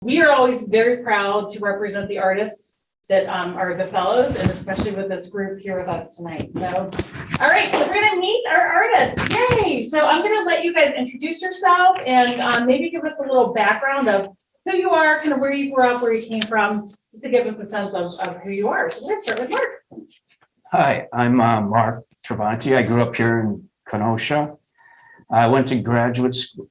We are always very proud to represent the artists that are the fellows, and especially with this group here with us tonight. So, all right, so we're gonna meet our artists. Yay! So I'm gonna let you guys introduce yourself and maybe give us a little background of who you are, kind of where you grew up, where you came from, just to give us a sense of who you are. So we're gonna start with Marc. Hi, I'm Marc Travanti. I grew up here in Kenosha. I went to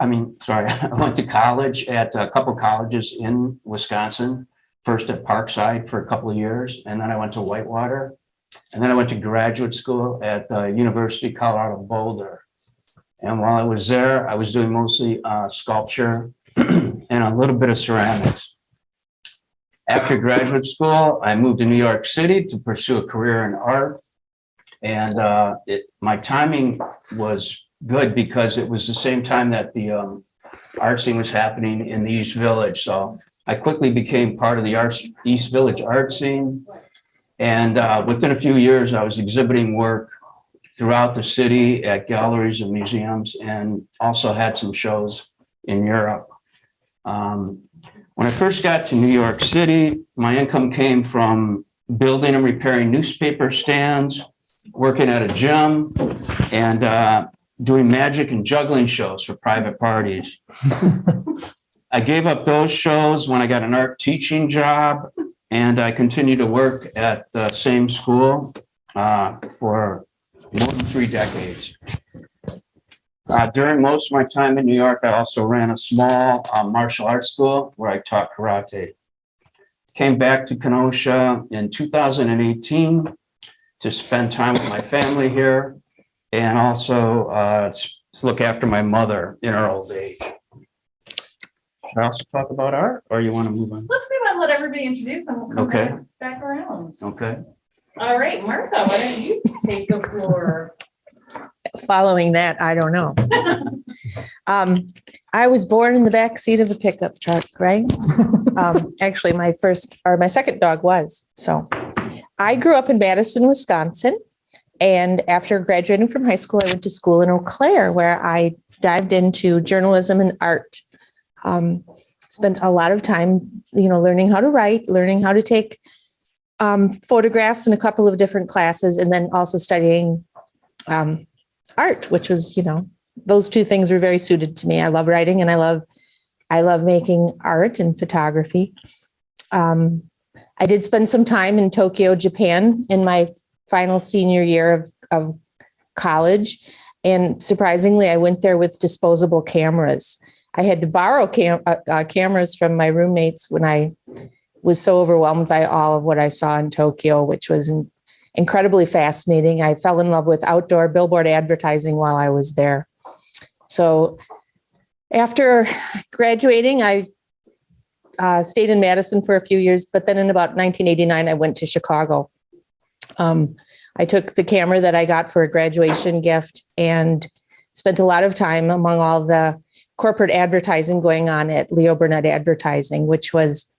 I went to college at a couple colleges in Wisconsin, first at Parkside for a couple of years, and then I went to Whitewater, and then I went to graduate school at the University of Colorado Boulder. And while I was there, I was doing mostly sculpture and a little bit of ceramics. After graduate school, I moved to New York City to pursue a career in art. And my timing was good because it was the same time that the art scene was happening in the East Village. So I quickly became part of the East Village art scene. And within a few years, I was exhibiting work throughout the city at galleries and museums, and also had some shows in Europe. When I first got to New York City, my income came from building and repairing newspaper stands, working at a gym, and doing magic and juggling shows for private parties. I gave up those shows when I got an art teaching job, and I continued to work at the same school for more than 3 decades. During most of my time in New York, I also ran a small martial arts school where I taught karate. Came back to Kenosha in 2018 to spend time with my family here, and also look after my mother in her old age. Should I also talk about art, or you want to move on? Let's move on, let everybody introduce them. We'll come back around. Okay. All right, Martha, why don't you take the floor? Following that, I don't know. I was born in the back seat of a pickup truck, right? Actually, my second dog was. So I grew up in Madison, Wisconsin. And after graduating from high school, I went to school in Eau Claire, where I dived into journalism and art. Spent a lot of time, learning how to write, learning how to take photographs in a couple of different classes, and then also studying art, which was, those two things were very suited to me. I love writing and I love making art and photography. I did spend some time in Tokyo, Japan in my final senior year of college. And surprisingly, I went there with disposable cameras. I had to borrow cameras from my roommates when I was so overwhelmed by all of what I saw in Tokyo, which was incredibly fascinating. I fell in love with outdoor billboard advertising while I was there. So after graduating, I stayed in Madison for a few years, but then in about 1989, I went to Chicago. I took the camera that I got for a graduation gift and spent a lot of time among all the corporate advertising going on at Leo Burnett Advertising, which was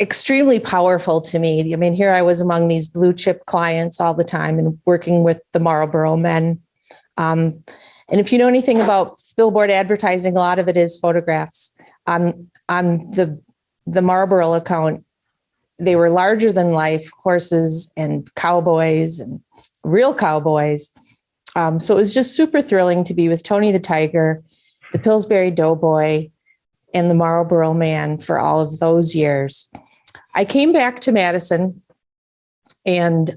extremely powerful to me. I mean, here I was among these blue chip clients all the time and working with the Marlboro men. And if you know anything about billboard advertising, a lot of it is photographs. On the Marlboro account, they were larger than life horses and cowboys and real cowboys. So it was just super thrilling to be with Tony the Tiger, the Pillsbury Doughboy, and the Marlboro Man for all of those years. I came back to Madison and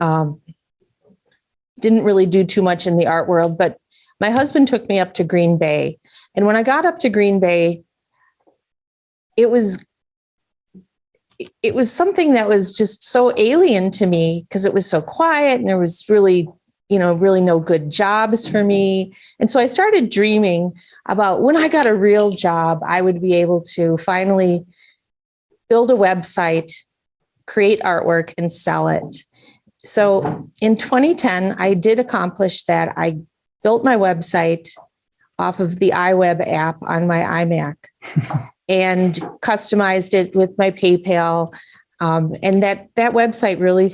didn't really do too much in the art world, but my husband took me up to Green Bay. And when I got up to Green Bay, it was something that was just so alien to me because it was so quiet and there was really no good jobs for me. And so I started dreaming about when I got a real job, I would be able to finally build a website, create artwork, and sell it. So in 2010, I did accomplish that. I built my website off of the iWeb app on my iMac and customized it with my PayPal. And that website really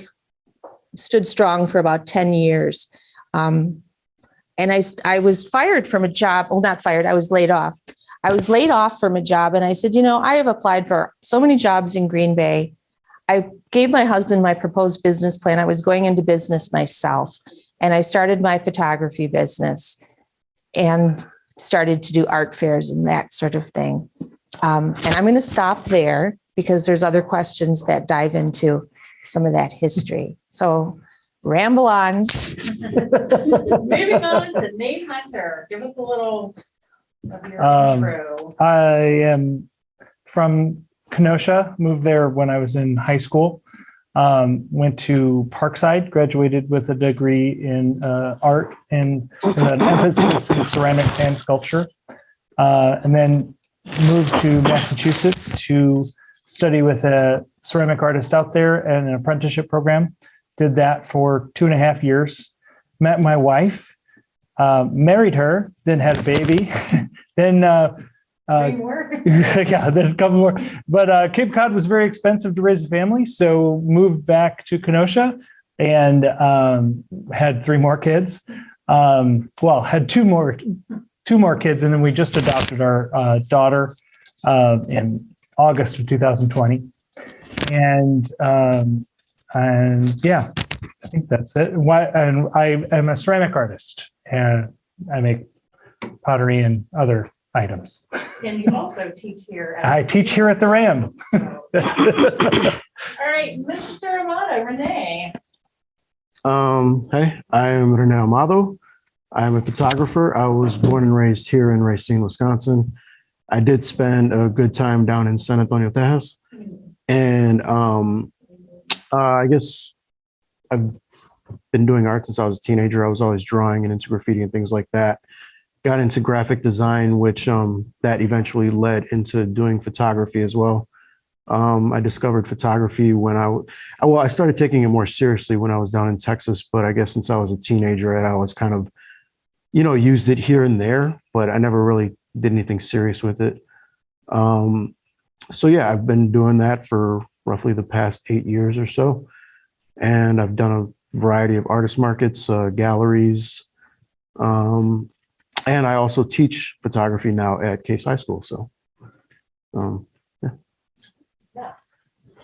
stood strong for about 10 years. And I was fired from a job. Well, not fired. I was laid off. I was laid off from a job and I said, I have applied for so many jobs in Green Bay. I gave my husband my proposed business plan. I was going into business myself, and I started my photography business and started to do art fairs and that sort of thing. And I'm going to stop there because there's other questions that dive into some of that history. So ramble on. Moving on to Nate Hunter. Give us a little of your intro. I am from Kenosha, moved there when I was in high school. Went to Parkside, graduated with a degree in art and with an emphasis in ceramics and sculpture. And then moved to Massachusetts to study with a ceramic artist out there and an apprenticeship program. Did that for 2.5 years. Met my wife, married her, then had a baby. Then Three more. yeah, then a couple more. But Cape Cod was very expensive to raise a family, so moved back to Kenosha and had 3 more kids. Had two more kids, and then we just adopted our daughter in August of 2020. And yeah, I think that's it. And I am a ceramic artist, and I make pottery and other items. And you also teach here. I teach here at the RAM. All right, Mr. Amado, René. Hey, I am René Amado. I'm a photographer. I was born and raised here in Racine, Wisconsin. I did spend a good time down in San Antonio, Texas. And I guess I've been doing art since I was a teenager. I was always drawing and into graffiti and things like that. Got into graphic design, which that eventually led into doing photography as well. I discovered photography when I started taking it more seriously when I was down in Texas, but I guess since I was a teenager, I always kind of, used it here and there, but I never really did anything serious with it. So yeah, I've been doing that for roughly the past 8 years or so. And I've done a variety of artist markets, galleries, and I also teach photography now at Case High School. So, Yeah.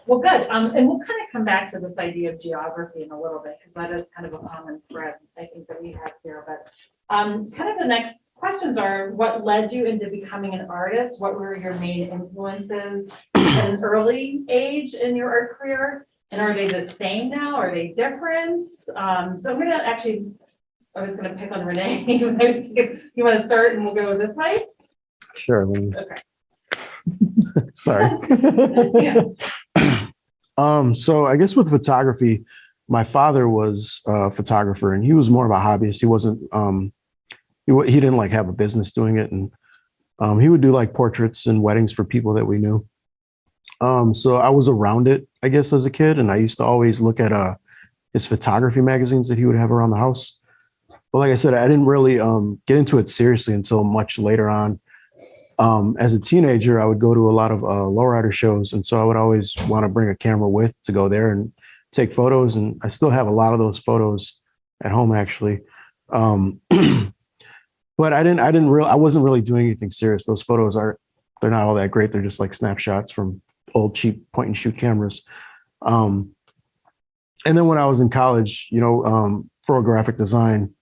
Well, good. And we'll kind of come back to this idea of geography in a little bit, because that is kind of a common thread, I think, that we have here. But kind of the next questions are, what led you into becoming an artist? What were your main influences at an early age in your art career? And are they the same now? Are they different? So I'm going to actually, I was going to pick on René. You want to start and we'll go this way? sure. Okay. Sorry. Yeah. So I guess with photography, my father was a photographer, and he was more of a hobbyist. He wasn't, he didn't like have a business doing it. And he would do like portraits and weddings for people that we knew. So I was around it, I guess, as a kid. And I used to always look at his photography magazines that he would have around the house. But like I said, I didn't really get into it seriously until much later on. As a teenager, I would go to a lot of lowrider shows. And so I would always want to bring a camera with to go there and take photos. And I still have a lot of those photos at home, actually. But I wasn't really doing anything serious. Those photos they're not all that great. They're just like snapshots from old cheap point and shoot cameras. And then when I was in college, for graphic design,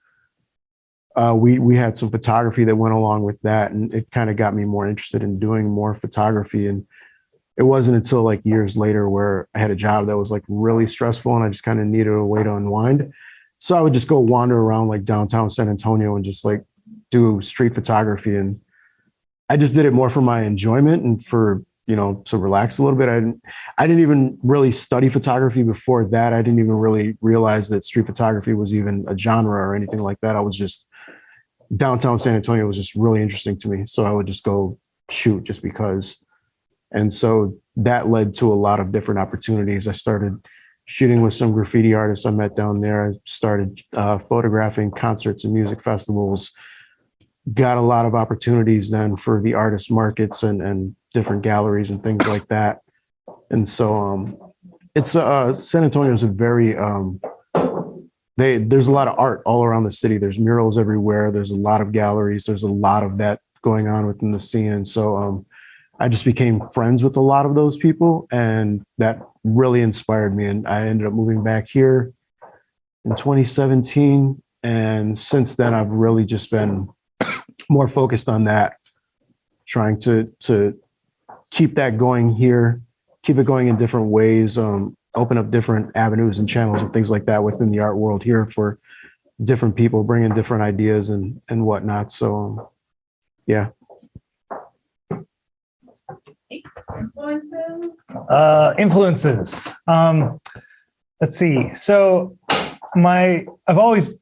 we had some photography that went along with that, and it kind of got me more interested in doing more photography. And it wasn't until like years later where I had a job that was like really stressful and I just kind of needed a way to unwind. So I would just go wander around like downtown San Antonio and just like do street photography. And I just did it more for my enjoyment and for, to relax a little bit. I didn't even really study photography before that. I didn't even really realize that street photography was even a genre or anything like that. I was just, downtown San Antonio was just really interesting to me. So I would just go shoot just because. And so that led to a lot of different opportunities. I started shooting with some graffiti artists I met down there. I started photographing concerts and music festivals, got a lot of opportunities then for the artist markets and different galleries and things like that. And so it's San Antonio is a very, there's a lot of art all around the city. There's murals everywhere. There's a lot of galleries. There's a lot of that going on within the scene. And so I just became friends with a lot of those people, and that really inspired me. And I ended up moving back here in 2017. And since then, I've really just been more focused on that, trying to keep that going here, keep it going in different ways, open up different avenues and channels and things like that within the art world here for different people, bringing different ideas and whatnot. So, yeah. Influences? Influences. Let's see. So I've always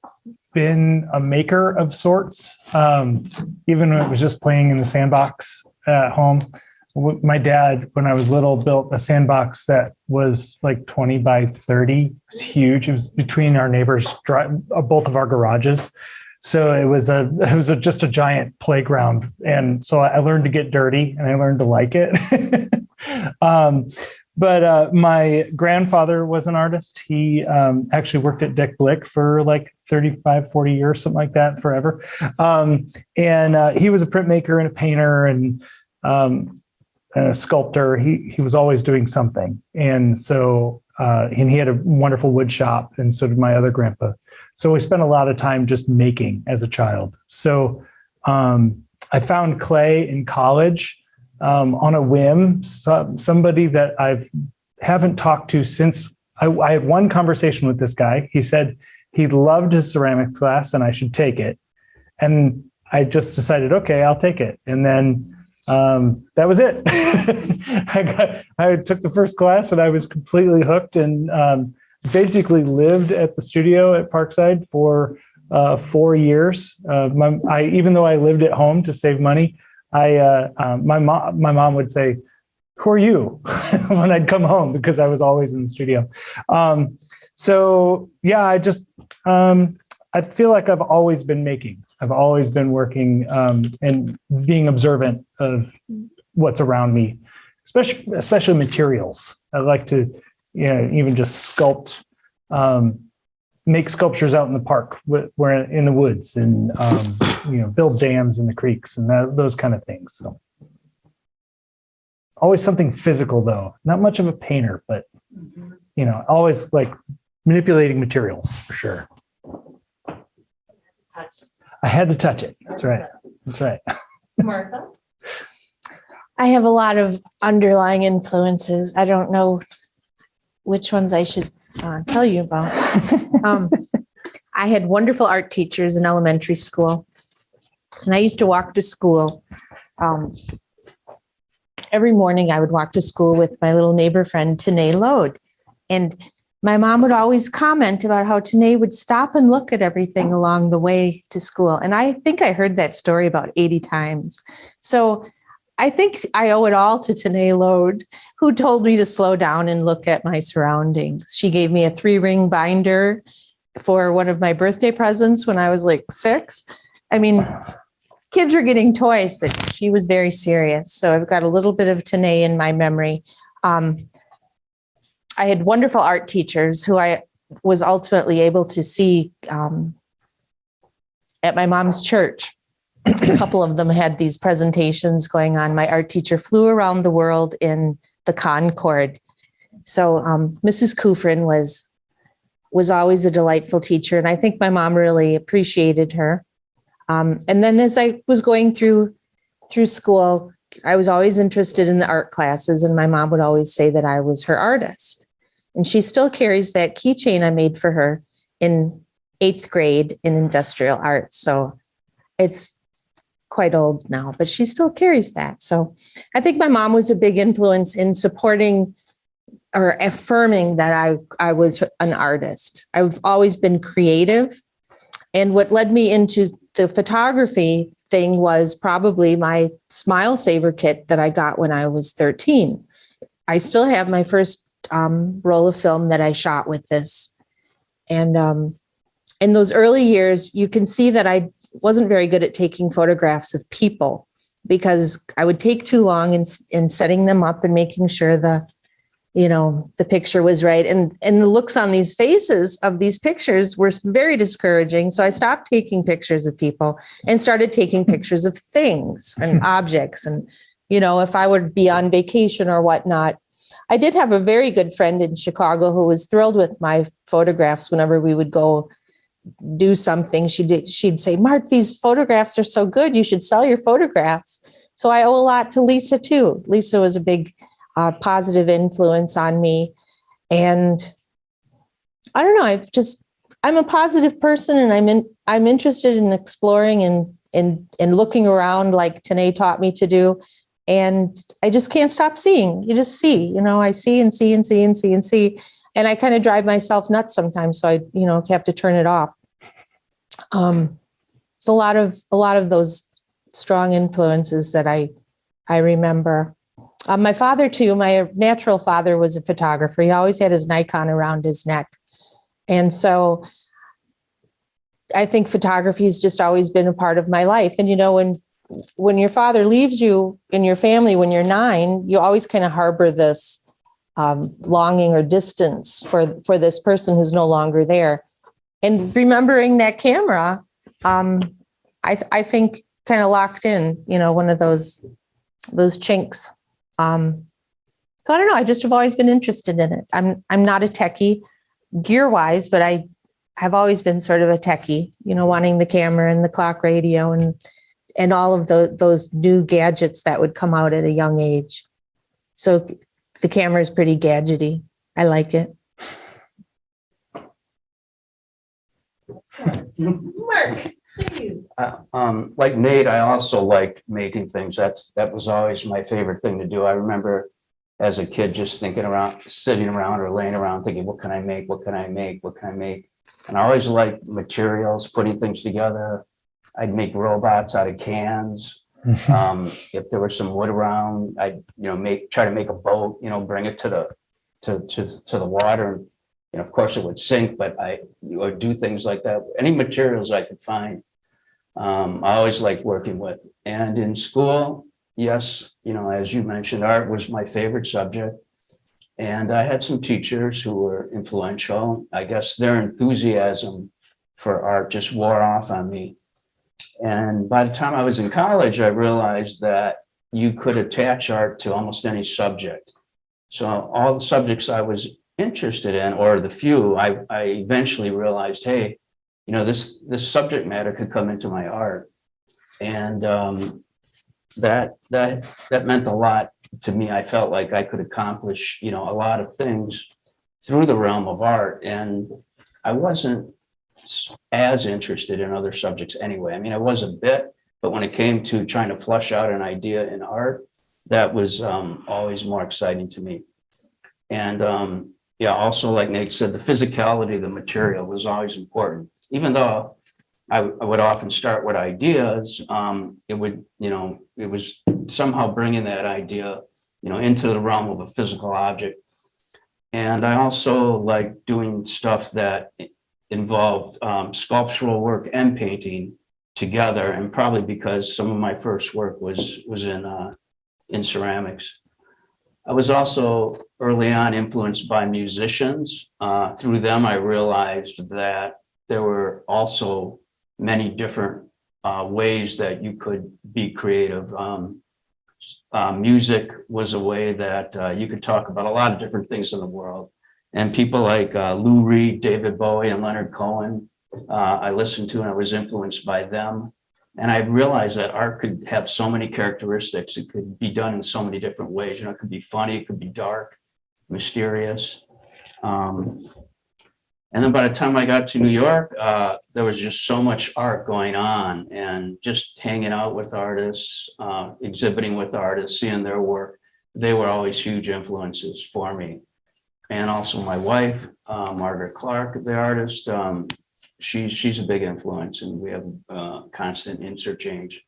been a maker of sorts. Even when it was just playing in the sandbox at home. My dad, when I was little, built a sandbox that was like 20 by 30. It was huge. It was between our neighbors, both of our garages. So it was just a giant playground. And so I learned to get dirty and I learned to like it. But my grandfather was an artist. He actually worked at Dick Blick for like 35, 40 years, something like that, forever. And he was a printmaker and a painter and a sculptor. He was always doing something. And so and he had a wonderful wood shop, and so did my other grandpa. So we spent a lot of time just making as a child. So I found clay in college on a whim. Somebody that I haven't talked to since I had one conversation with this guy. He said he loved his ceramics class and I should take it. And I just decided, okay, I'll take it. And then that was it. I took the first class and I was completely hooked, and basically lived at the studio at Parkside for 4 years. Even though I lived at home to save money, my mom would say, "Who are you?" when I'd come home, because I was always in the studio. So yeah, I feel like I've always been making. I've always been working and being observant of what's around me, especially materials. I like to, even just sculpt, make sculptures out in the park, where in the woods, and build dams in the creeks and those kind of things. So always something physical, though. Not much of a painter, but always like manipulating materials for sure. I had to touch it. That's right. That's right. Martha? I have a lot of underlying influences. I don't know which ones I should tell you about. I had wonderful art teachers in elementary school, and I used to walk to school. Every morning I would walk to school with my little neighbor friend, Tanae Lode. And my mom would always comment about how Tanae would stop and look at everything along the way to school. And I think I heard that story about 80 times. So I think I owe it all to Tanae Lode, who told me to slow down and look at my surroundings. She gave me a 3-ring binder for one of my birthday presents when I was like 6. I mean, kids were getting toys, but she was very serious. So I've got a little bit of Tanae in my memory. I had wonderful art teachers who I was ultimately able to see at my mom's church. A couple of them had these presentations going on. My art teacher flew around the world in the Concorde. So Mrs. Kufrin was always a delightful teacher, and I think my mom really appreciated her. And then as I was going through school, I was always interested in the art classes, and my mom would always say that I was her artist. And she still carries that keychain I made for her in 8th grade in industrial art. So it's quite old now, but she still carries that. So I think my mom was a big influence in supporting or affirming that I was an artist. I've always been creative. And what led me into the photography thing was probably my Smile Saver kit that I got when I was 13. I still have my first roll of film that I shot with this. And in those early years, you can see that I wasn't very good at taking photographs of people, because I would take too long in setting them up and making sure the the picture was right. And the looks on these faces of these pictures were very discouraging. So I stopped taking pictures of people and started taking pictures of things and objects. And, if I would be on vacation or whatnot. I did have a very good friend in Chicago who was thrilled with my photographs whenever we would go do something. She'd say, Marc, these photographs are so good. You should sell your photographs. So I owe a lot to Lisa too. Lisa was a big positive influence on me. And I don't know, I'm a positive person, and I'm interested in exploring and looking around like Tanae taught me to do. And I just can't stop seeing. You just see, I see and see and see and see and see. And I kind of drive myself nuts sometimes. So I, have to turn it off. So a lot of those strong influences that I remember. My father too, my natural father was a photographer. He always had his Nikon around his neck. And so I think photography has just always been a part of my life. And, when your father leaves you in your family, when you're 9, you always kind of harbor this longing or distance for this person who's no longer there. And remembering that camera, I think kind of locked in, one of those chinks. So I don't know. I just have always been interested in it. I'm not a techie gear wise, but I have always been sort of a techie, wanting the camera and the clock radio and all of those new gadgets that would come out at a young age. So the camera is pretty gadgety. I like it. Marc, please. Like Nate, I also like making things. That was always my favorite thing to do. I remember as a kid just sitting around or laying around thinking, what can I make? What can I make? What can I make? And I always liked materials, putting things together. I'd make robots out of cans. If there was some wood around, I'd try to make a boat. Bring it to the water. And of course, it would sink, but I would do things like that. Any materials I could find, I always liked working with. And in school, yes, as you mentioned, art was my favorite subject. And I had some teachers who were influential. I guess their enthusiasm for art just wore off on me. And by the time I was in college, I realized that you could attach art to almost any subject. So all the subjects I was interested in, or the few, I eventually realized, hey, this subject matter could come into my art. And that meant a lot to me. I felt like I could accomplish, a lot of things through the realm of art. And I wasn't as interested in other subjects anyway. I mean, I was a bit, but when it came to trying to flesh out an idea in art, that was always more exciting to me. And also like Nate said, the physicality of the material was always important. Even though I would often start with ideas, it was somehow bringing that idea, into the realm of a physical object. And I also like doing stuff that involved sculptural work and painting together, and probably because some of my first work was in ceramics. I was also early on influenced by musicians. Through them, I realized that there were also many different ways that you could be creative. Music was a way that you could talk about a lot of different things in the world. And people like Lou Reed, David Bowie, and Leonard Cohen, I listened to, and I was influenced by them. And I realized that art could have so many characteristics. It could be done in so many different ways. It could be funny, it could be dark, mysterious. And then by the time I got to New York, there was just so much art going on, and just hanging out with artists, exhibiting with artists, seeing their work. They were always huge influences for me. And also my wife, Margaret Clark, the artist, she's a big influence, and we have constant interchange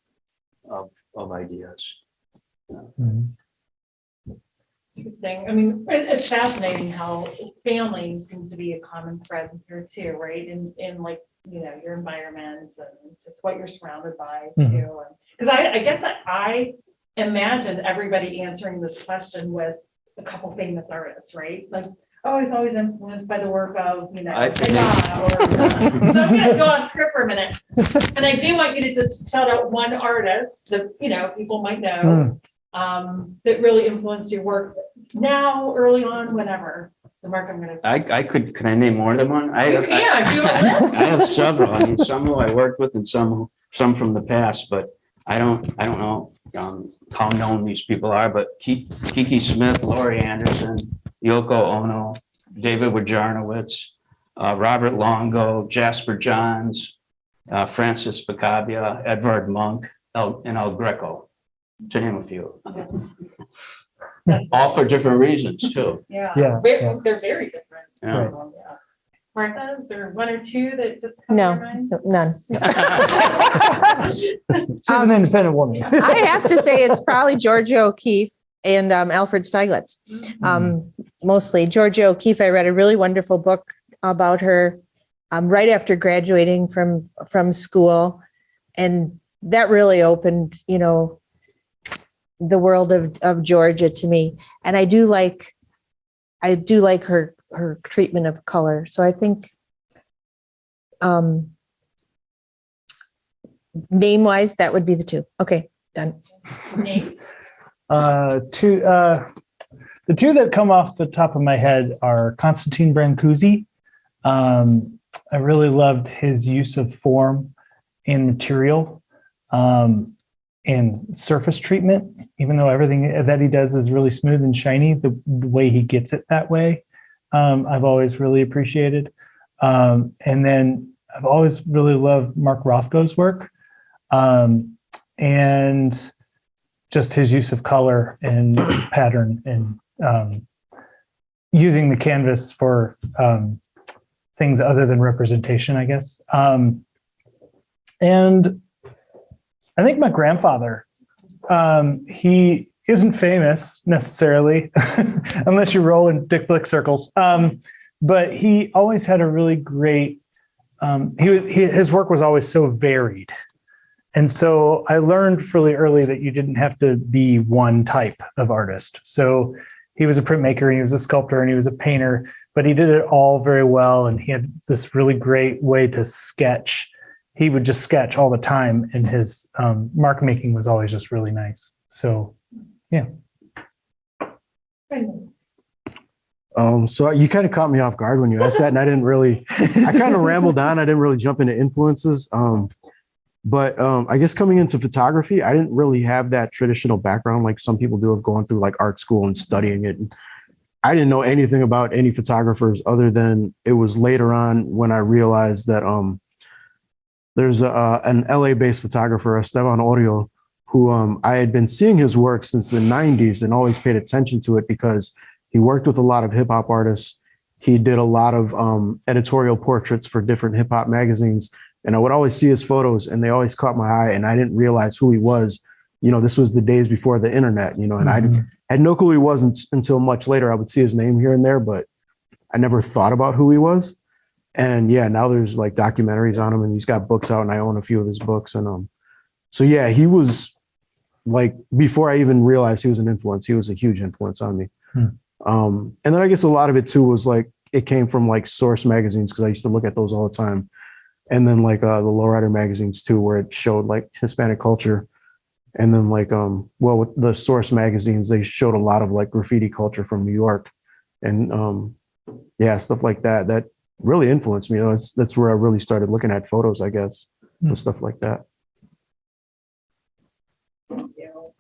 of ideas. Interesting. I mean, it's fascinating how family seems to be a common thread here too, right? In like, your environment and just what you're surrounded by too. Because I guess I imagined everybody answering this question with a couple famous artists, right? Like, oh, he's always influenced by the work of, I think- Madonna, so I'm gonna go on script for a minute. And I do want you to just shout out one artist that, people might know, that really influenced your work now, early on, whenever. The Mark, I'm gonna. Can I name more than one? Yeah, do a list. I have several. I mean, some who I worked with and some from the past, but I don't know how known these people are, but Kiki Smith, Laurie Anderson, Yoko Ono, David Wajarnowitz, Robert Longo, Jasper Johns, Francis Picabia, Edvard Munch, and El Greco, to name a few. All for different reasons too. Yeah. Yeah, yeah. They're very different. Yeah. Yeah. Martha, is there one or two that just come to No, your mind? none. She's an independent woman. I have to say it's probably Georgia O'Keeffe and Alfred Stieglitz. Mostly Georgia O'Keeffe. I read a really wonderful book about her right after graduating from school, and that really opened, the world of Georgia to me. And I do like her treatment of color. So I think name wise, that would be the two. Okay, done. Names. The two that come off the top of my head are Constantine Brancusi. I really loved his use of form and material and surface treatment, even though everything that he does is really smooth and shiny, the way he gets it that way, I've always really appreciated. And then I've always really loved Mark Rothko's work, and just his use of color and pattern and using the canvas for things other than representation, I guess. And I think my grandfather, he isn't famous necessarily, unless you roll in Dick Blick circles. But he always had a really great, his work was always so varied. And so I learned really early that you didn't have to be one type of artist. So he was a printmaker, and he was a sculptor, and he was a painter, but he did it all very well. And he had this really great way to sketch. He would just sketch all the time, and his mark making was always just really nice. So, yeah. So you kind of caught me off guard when you asked that, and I kind of rambled on. I didn't really jump into influences. But I guess coming into photography, I didn't really have that traditional background like some people do of going through like art school and studying it. I didn't know anything about any photographers other than it was later on when I realized that there's an LA-based photographer, Esteban Orio, who I had been seeing his work since the 90s and always paid attention to it because he worked with a lot of hip hop artists. He did a lot of editorial portraits for different hip hop magazines. And I would always see his photos and they always caught my eye, and I didn't realize who he was. This was the days before the internet, and I had no clue who he was until much later. I would see his name here and there, but I never thought about who he was. And yeah, now there's like documentaries on him, and he's got books out, and I own a few of his books. And so yeah, he was like, before I even realized he was an influence, he was a huge influence on me. And then I guess a lot of it too was like, it came from like Source magazines, because I used to look at those all the time. And then like the Lowrider magazines too, where it showed like Hispanic culture. And then like, with the Source magazines, they showed a lot of like graffiti culture from New York. And yeah, stuff like that, that really influenced me. That's where I really started looking at photos, I guess, and stuff like that. Thank you.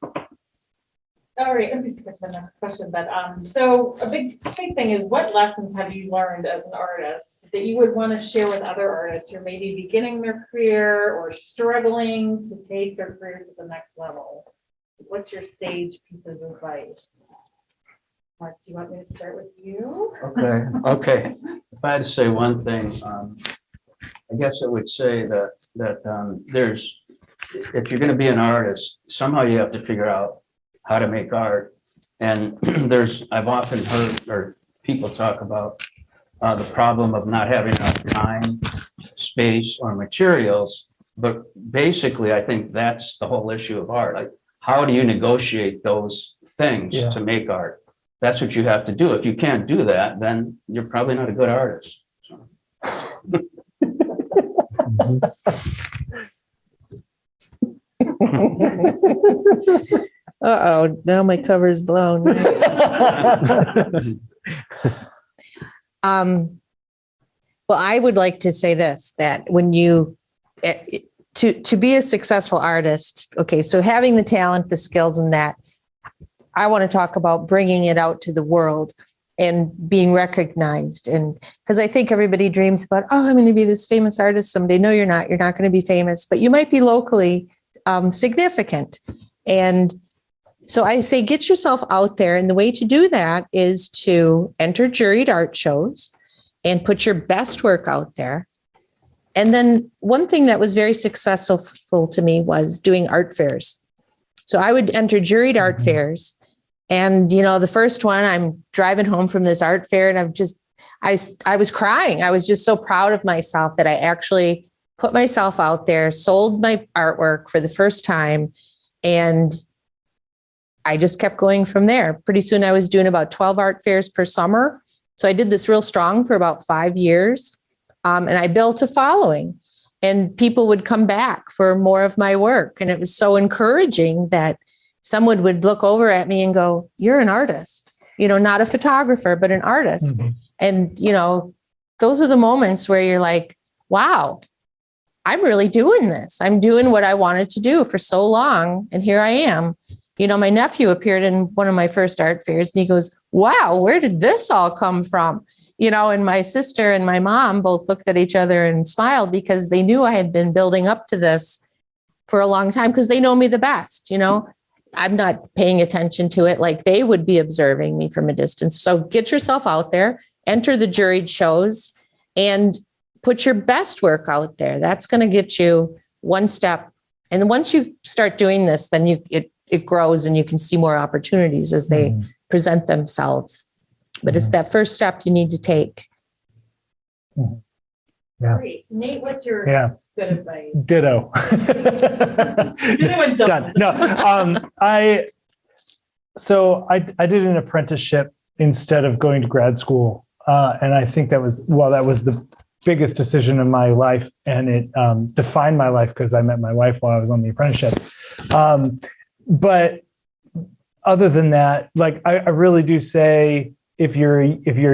All right, let me skip the next question. But so a big thing is, what lessons have you learned as an artist that you would want to share with other artists who are maybe beginning their career or struggling to take their career to the next level? What's your sage piece of advice? Mark, do you want me to start with you? Okay. If I had to say one thing, I guess I would say that there's, if you're going to be an artist, somehow you have to figure out how to make art. And I've often heard or people talk about the problem of not having enough time, space, or materials. But basically, I think that's the whole issue of art. Like, how do you negotiate those things to make art? that's what you have to do. If you can't do that, then you're probably not a good artist. So. Uh-oh, now my cover's blown. Well, I would like to say this, that when you, to be a successful artist, okay, so having the talent, the skills and that, I want to talk about bringing it out to the world and being recognized. And because I think everybody dreams about, oh, I'm going to be this famous artist someday. No, you're not. You're not going to be famous, but you might be locally significant. And so I say, get yourself out there. And the way to do that is to enter juried art shows and put your best work out there. And then one thing that was very successful to me was doing art fairs. So I would enter juried art fairs. And, you know, the first one, I'm driving home from this art fair and I was crying. I was just so proud of myself that I actually put myself out there, sold my artwork for the first time. And I just kept going from there. Pretty soon I was doing about 12 art fairs per summer. So I did this real strong for about 5 years. And I built a following and people would come back for more of my work. And it was so encouraging that someone would look over at me and go, you're an artist, you know, not a photographer, but an artist. Mm-hmm. And, you know, those are the moments where you're like, wow, I'm really doing this. I'm doing what I wanted to do for so long. And here I am. You know, my nephew appeared in one of my first art fairs and he goes, wow, where did this all come from? You know, and my sister and my mom both looked at each other and smiled because they knew I had been building up to this for a long time because they know me the best. You know, I'm not paying attention to it like they would be observing me from a distance. So get yourself out there, enter the juried shows and put your best work out there. That's going to get you one step. And once you start doing this, then it grows and you can see more opportunities as they present themselves. But it's that first step you need to take. Yeah. Great. Nate, what's your good advice? Ditto. Ditto and Done. No, I did an apprenticeship instead of going to grad school. And I think that was the biggest decision in my life. And it defined my life because I met my wife while I was on the apprenticeship. But other than that, like I really do say, if you're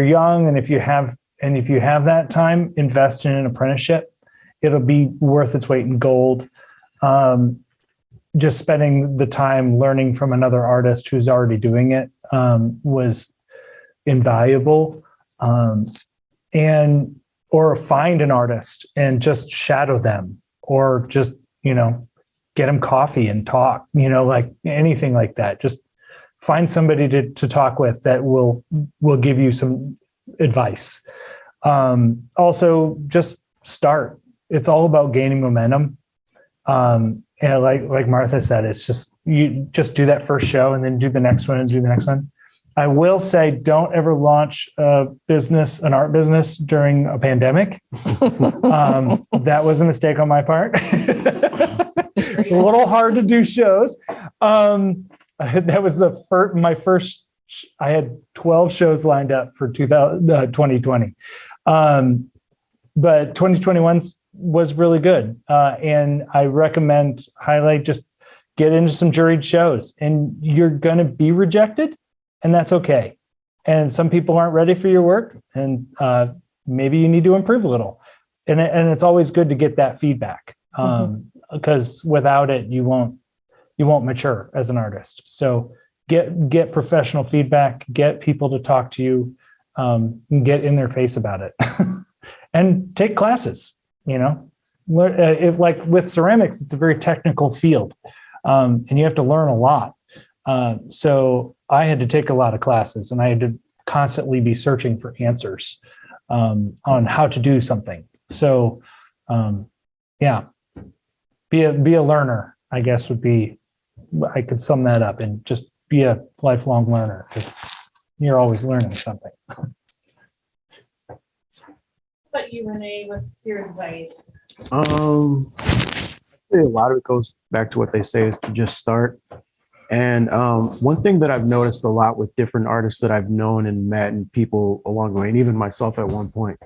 young and if you have that time, invest in an apprenticeship. It'll be worth its weight in gold. Just spending the time learning from another artist who's already doing it was invaluable. Or find an artist and just shadow them, or just, you know, get them coffee and talk, you know, like anything like that. Just find somebody to talk with that will give you some advice. Also, just start. It's all about gaining momentum. And like Martha said, it's just, you just do that first show and then do the next one and do the next one. I will say, don't ever launch an art business during a pandemic. That was a mistake on my part. It's a little hard to do shows. That was my first. I had 12 shows lined up for 2020, but 2021 was really good, and I highlight just get into some juried shows, and you're going to be rejected, and that's okay. And some people aren't ready for your work, and maybe you need to improve a little. And it's always good to get that feedback, because without it, you won't mature as an artist. So get professional feedback, get people to talk to you, get in their face about it, and take classes. You know, like with ceramics, it's a very technical field, and you have to learn a lot. So I had to take a lot of classes, and I had to constantly be searching for answers on how to do something. So, be a learner, I guess I could sum that up, and just be a lifelong learner, because you're always learning something. But you, Renee, what's your advice? A lot of it goes back to what they say is to just start. And one thing that I've noticed a lot with different artists that I've known and met and people along the way, and even myself at one point,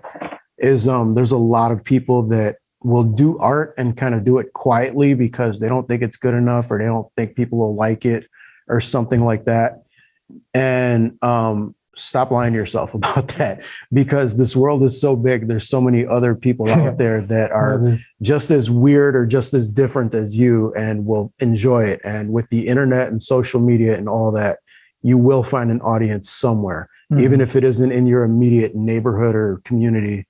is there's a lot of people that will do art and kind of do it quietly because they don't think it's good enough or they don't think people will like it or something like that. And stop lying to yourself about that, because this world is so big. There's so many other people out there that are just as weird or just as different as you and will enjoy it. And with the internet and social media and all that, you will find an audience somewhere, even if it isn't in your immediate neighborhood or community.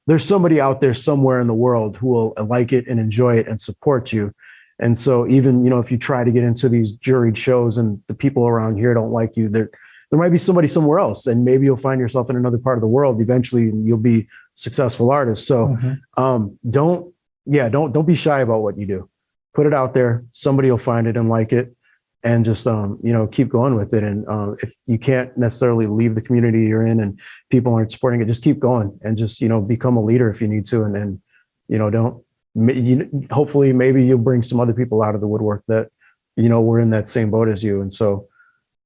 There's somebody out there somewhere in the world who will like it and enjoy it and support you. And so even, if you try to get into these juried shows and the people around here don't like you, there might be somebody somewhere else, and maybe you'll find yourself in another part of the world. Eventually you'll be a successful artist. So don't be shy about what you do. Put it out there. Somebody will find it and like it, and just, keep going with it. And if you can't necessarily leave the community you're in and people aren't supporting it, just keep going and just, become a leader if you need to. And hopefully maybe you'll bring some other people out of the woodwork that, were in that same boat as you. And so,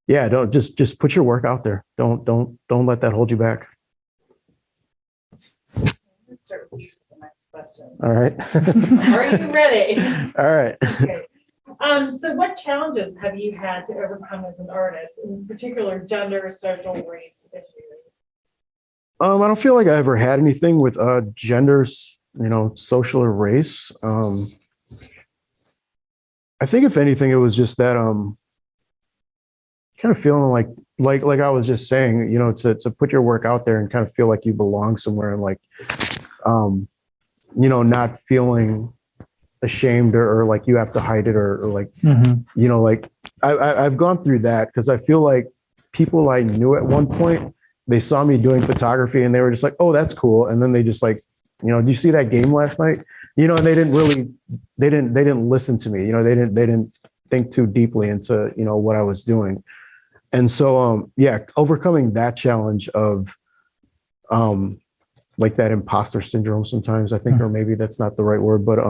yeah, don't just put your work out there. Don't let that hold you back. Let's start with the next question. All right. Are you ready? All right. Okay. So what challenges have you had to overcome as an artist, in particular gender, social, race issues? I don't feel like I ever had anything with genders, social or race. I think if anything, it was just that kind of feeling like I was just saying, to put your work out there and kind of feel like you belong somewhere, and like not feeling ashamed or like you have to hide it or like like I've gone through that, because I feel like people I knew at one point, they saw me doing photography and they were just like, oh, that's cool, and then they just like, do you see that game last night, and they didn't listen to me, they didn't think too deeply into what I was doing. And so overcoming that challenge of like that imposter syndrome sometimes, I think, or maybe that's not the right word, but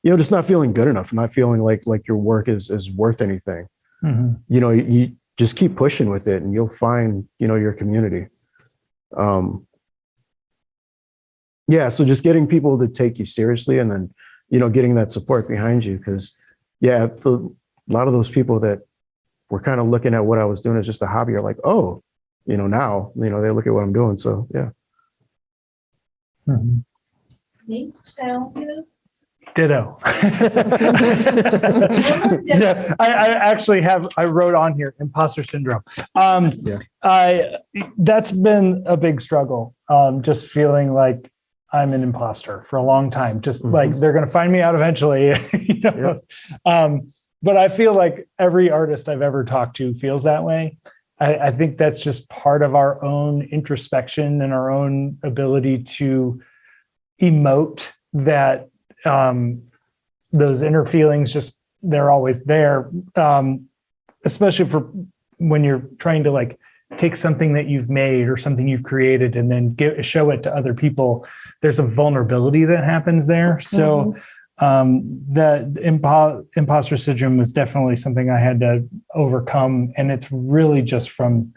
just not feeling good enough, not feeling like your work is worth anything. You just keep pushing with it and you'll find, your community. So just getting people to take you seriously, and then, getting that support behind you. Because a lot of those people that were kind of looking at what I was doing as just a hobby are like, oh, now, they look at what I'm doing. So, yeah. Me, challenges? Ditto. Yeah, I actually I wrote on here imposter syndrome. That's been a big struggle. Just feeling like I'm an imposter for a long time. Just like they're going to find me out eventually. But I feel like every artist I've ever talked to feels that way. I think that's just part of our own introspection and our own ability to emote that. Those inner feelings, they're always there, especially for when you're trying to like take something that you've made or something you've created and then show it to other people. There's a vulnerability that happens there. So that imposter syndrome was definitely something I had to overcome. And it's really just from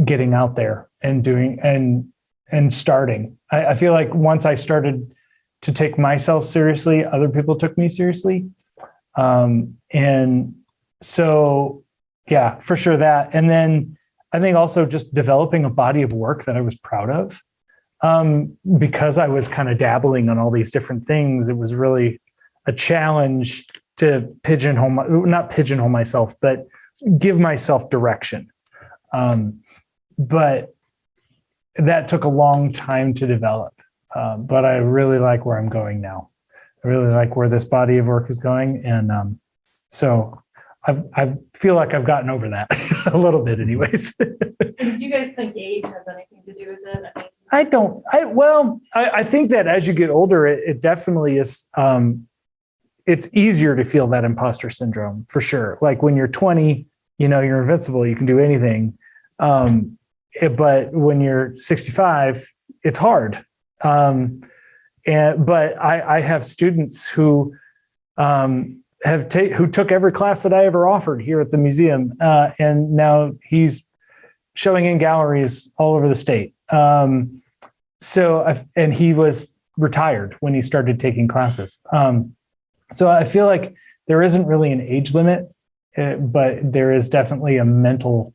getting out there and doing and starting. I feel like once I started to take myself seriously, other people took me seriously. And so, yeah, for sure that. And then I think also just developing a body of work that I was proud of, because I was kind of dabbling on all these different things. It was really a challenge to not pigeonhole myself, but give myself direction. But that took a long time to develop. But I really like where I'm going now. I really like where this body of work is going. And so I feel like I've gotten over that a little bit anyways. Do you guys think age has anything to do with it? I think that as you get older, it definitely is. It's easier to feel that imposter syndrome for sure. Like when you're 20, you're invincible. You can do anything. But when you're 65, it's hard. But I have students who who took every class that I ever offered here at the museum. And now he's showing in galleries all over the state. And he was retired when he started taking classes. So I feel like there isn't really an age limit, but there is definitely a mental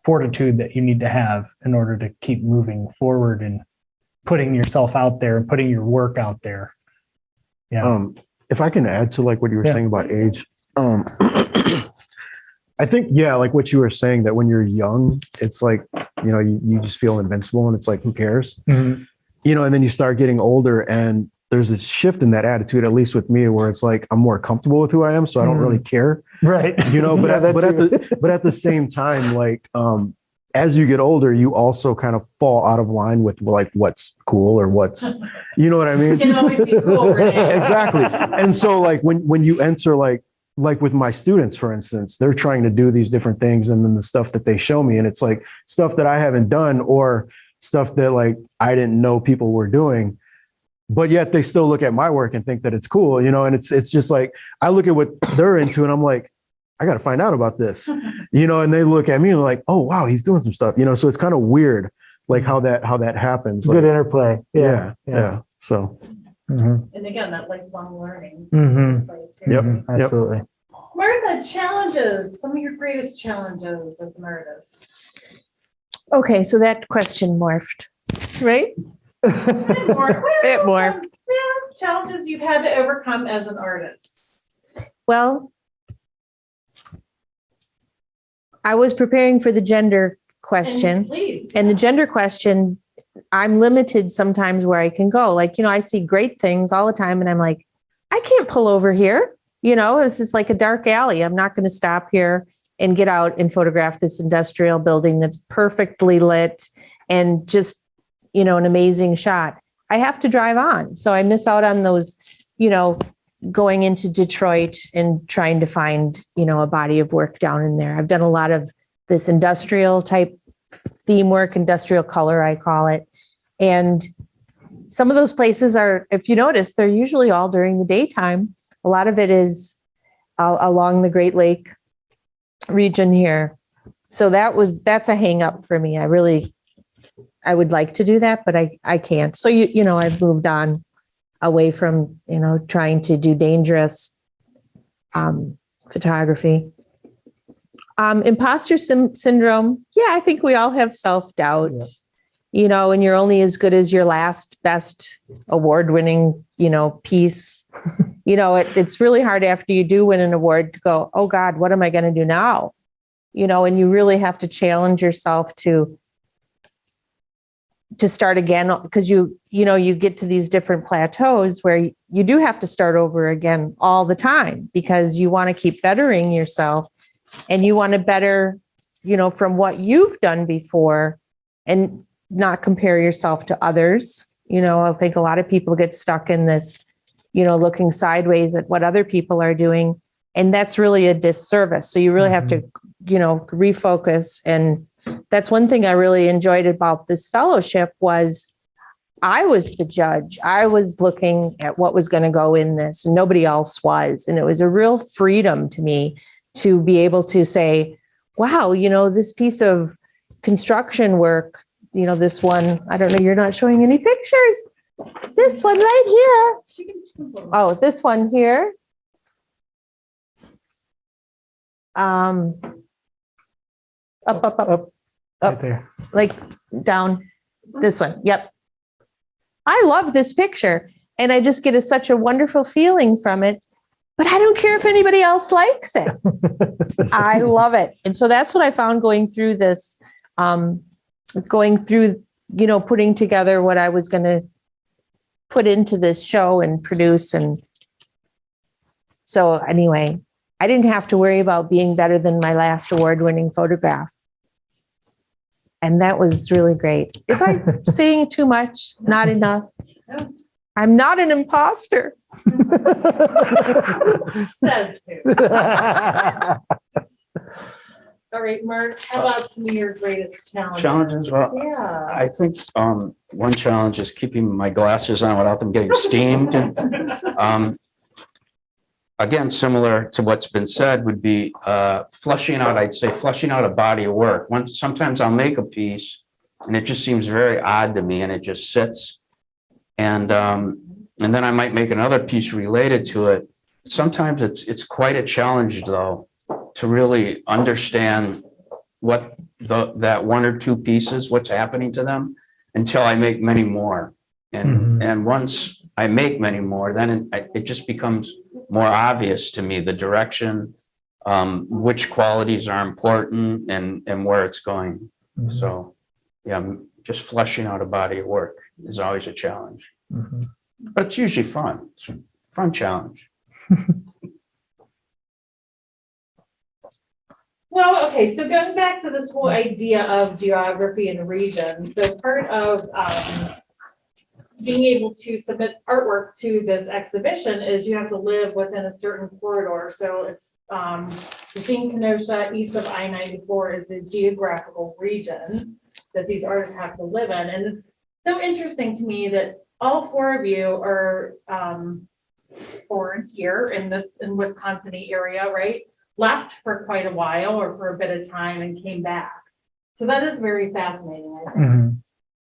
fortitude that you need to have in order to keep moving forward and putting yourself out there and putting your work out there. Yeah. If I can add to like what you were saying about age, I think, yeah, like what you were saying, that when you're young, it's like, you know, you just feel invincible and it's like, who cares? Mhm. You know, and then you start getting older and there's a shift in that attitude, at least with me, where it's like, I'm more comfortable with who I am. So I don't really care, Right. you know, Yeah, but at the same time, like, as you get older, you also kind of fall out of line with like, what's cool or what's, you know what I mean? You can always be cool, René. Exactly. And so like when you enter like with my students, for instance, they're trying to do these different things. And then the stuff that they show me, and it's like stuff that I haven't done or stuff that like I didn't know people were doing, but yet they still look at my work and think that it's cool, you know? And it's just like, I look at what they're into and I'm like, I got to find out about this, you know? And they look at me and like, oh, wow, he's doing some stuff, you know? So it's kind of weird, like how that happens. Good Like, interplay. yeah. So, Mhm. And again, that lifelong learning. Mhm. Yep. Mhm. Absolutely. Martha, challenges, some of your greatest challenges as an artist. Okay, so that question morphed, right? Bit more. Challenges you've had to overcome as an artist. Well, I was preparing for the gender question. And please. And the gender question, I'm limited sometimes where I can go. Like, you know, I see great things all the time and I'm like, I can't pull over here. You know, this is like a dark alley. I'm not going to stop here and get out and photograph this industrial building that's perfectly lit and just, you know, an amazing shot. I have to drive on. So I miss out on those, you know, going into Detroit and trying to find, you know, a body of work down in there. I've done a lot of this industrial type theme work, industrial color, I call it. And some of those places are, if you notice, they're usually all during the daytime. A lot of it is along the Great Lake region here. So that's a hang up for me. I would like to do that, but I can't. So, you know, I've moved on away from, you know, trying to do dangerous photography. Imposter syndrome. Yeah, I think we all have self-doubt, you know, and you're only as good as your last best award-winning, you know, piece. You know, it's really hard after you do win an award to go, oh God, what am I going to do now? You know, and you really have to challenge yourself to start again, because you know, you get to these different plateaus where you do have to start over again all the time because you want to keep bettering yourself and you want to better, you know, from what you've done before and not compare yourself to others. You know, I think a lot of people get stuck in this, you know, looking sideways at what other people are doing. And that's really a disservice. So you really have to, you know, refocus. And that's one thing I really enjoyed about this fellowship was I was the judge. I was looking at what was going to go in this and nobody else was. And it was a real freedom to me to be able to say, wow, you know, this piece of construction work, you know, this one, I don't know, you're not showing any pictures. This one right here. Oh, this one here. Up, Right there. like down this one. Yep. I love this picture and I just get such a wonderful feeling from it, but I don't care if anybody else likes it. I love it. And so that's what I found going through this, you know, putting together what I was going to put into this show and produce. And so anyway, I didn't have to worry about being better than my last award-winning photograph. And that was really great. If I'm saying too much, not enough, I'm not an imposter. Says who? All right, Marc, how about some of your greatest challenges? Challenges? Well, Yeah. I think one challenge is keeping my glasses on without them getting steamed. again, similar to what's been said, would be flushing out, I'd say flushing out a body of work. Sometimes I'll make a piece and it just seems very odd to me and it just sits. And then I might make another piece related to it. Sometimes it's quite a challenge though, to really understand what that one or two pieces, what's happening to them until I make many more. And once I make many more, then it just becomes more obvious to me, the direction, which qualities are important and where it's going. So yeah, just fleshing out a body of work is always a challenge, but it's usually fun. It's a fun challenge. Well, okay, so going back to this whole idea of geography and region, so part of being able to submit artwork to this exhibition is you have to live within a certain corridor. So it's Racine Kenosha, east of I-94 is the geographical region that these artists have to live in. And it's so interesting to me that all four of you are born here in Wisconsin area, right? Left for quite a while or for a bit of time and came back. So that is very fascinating, I think.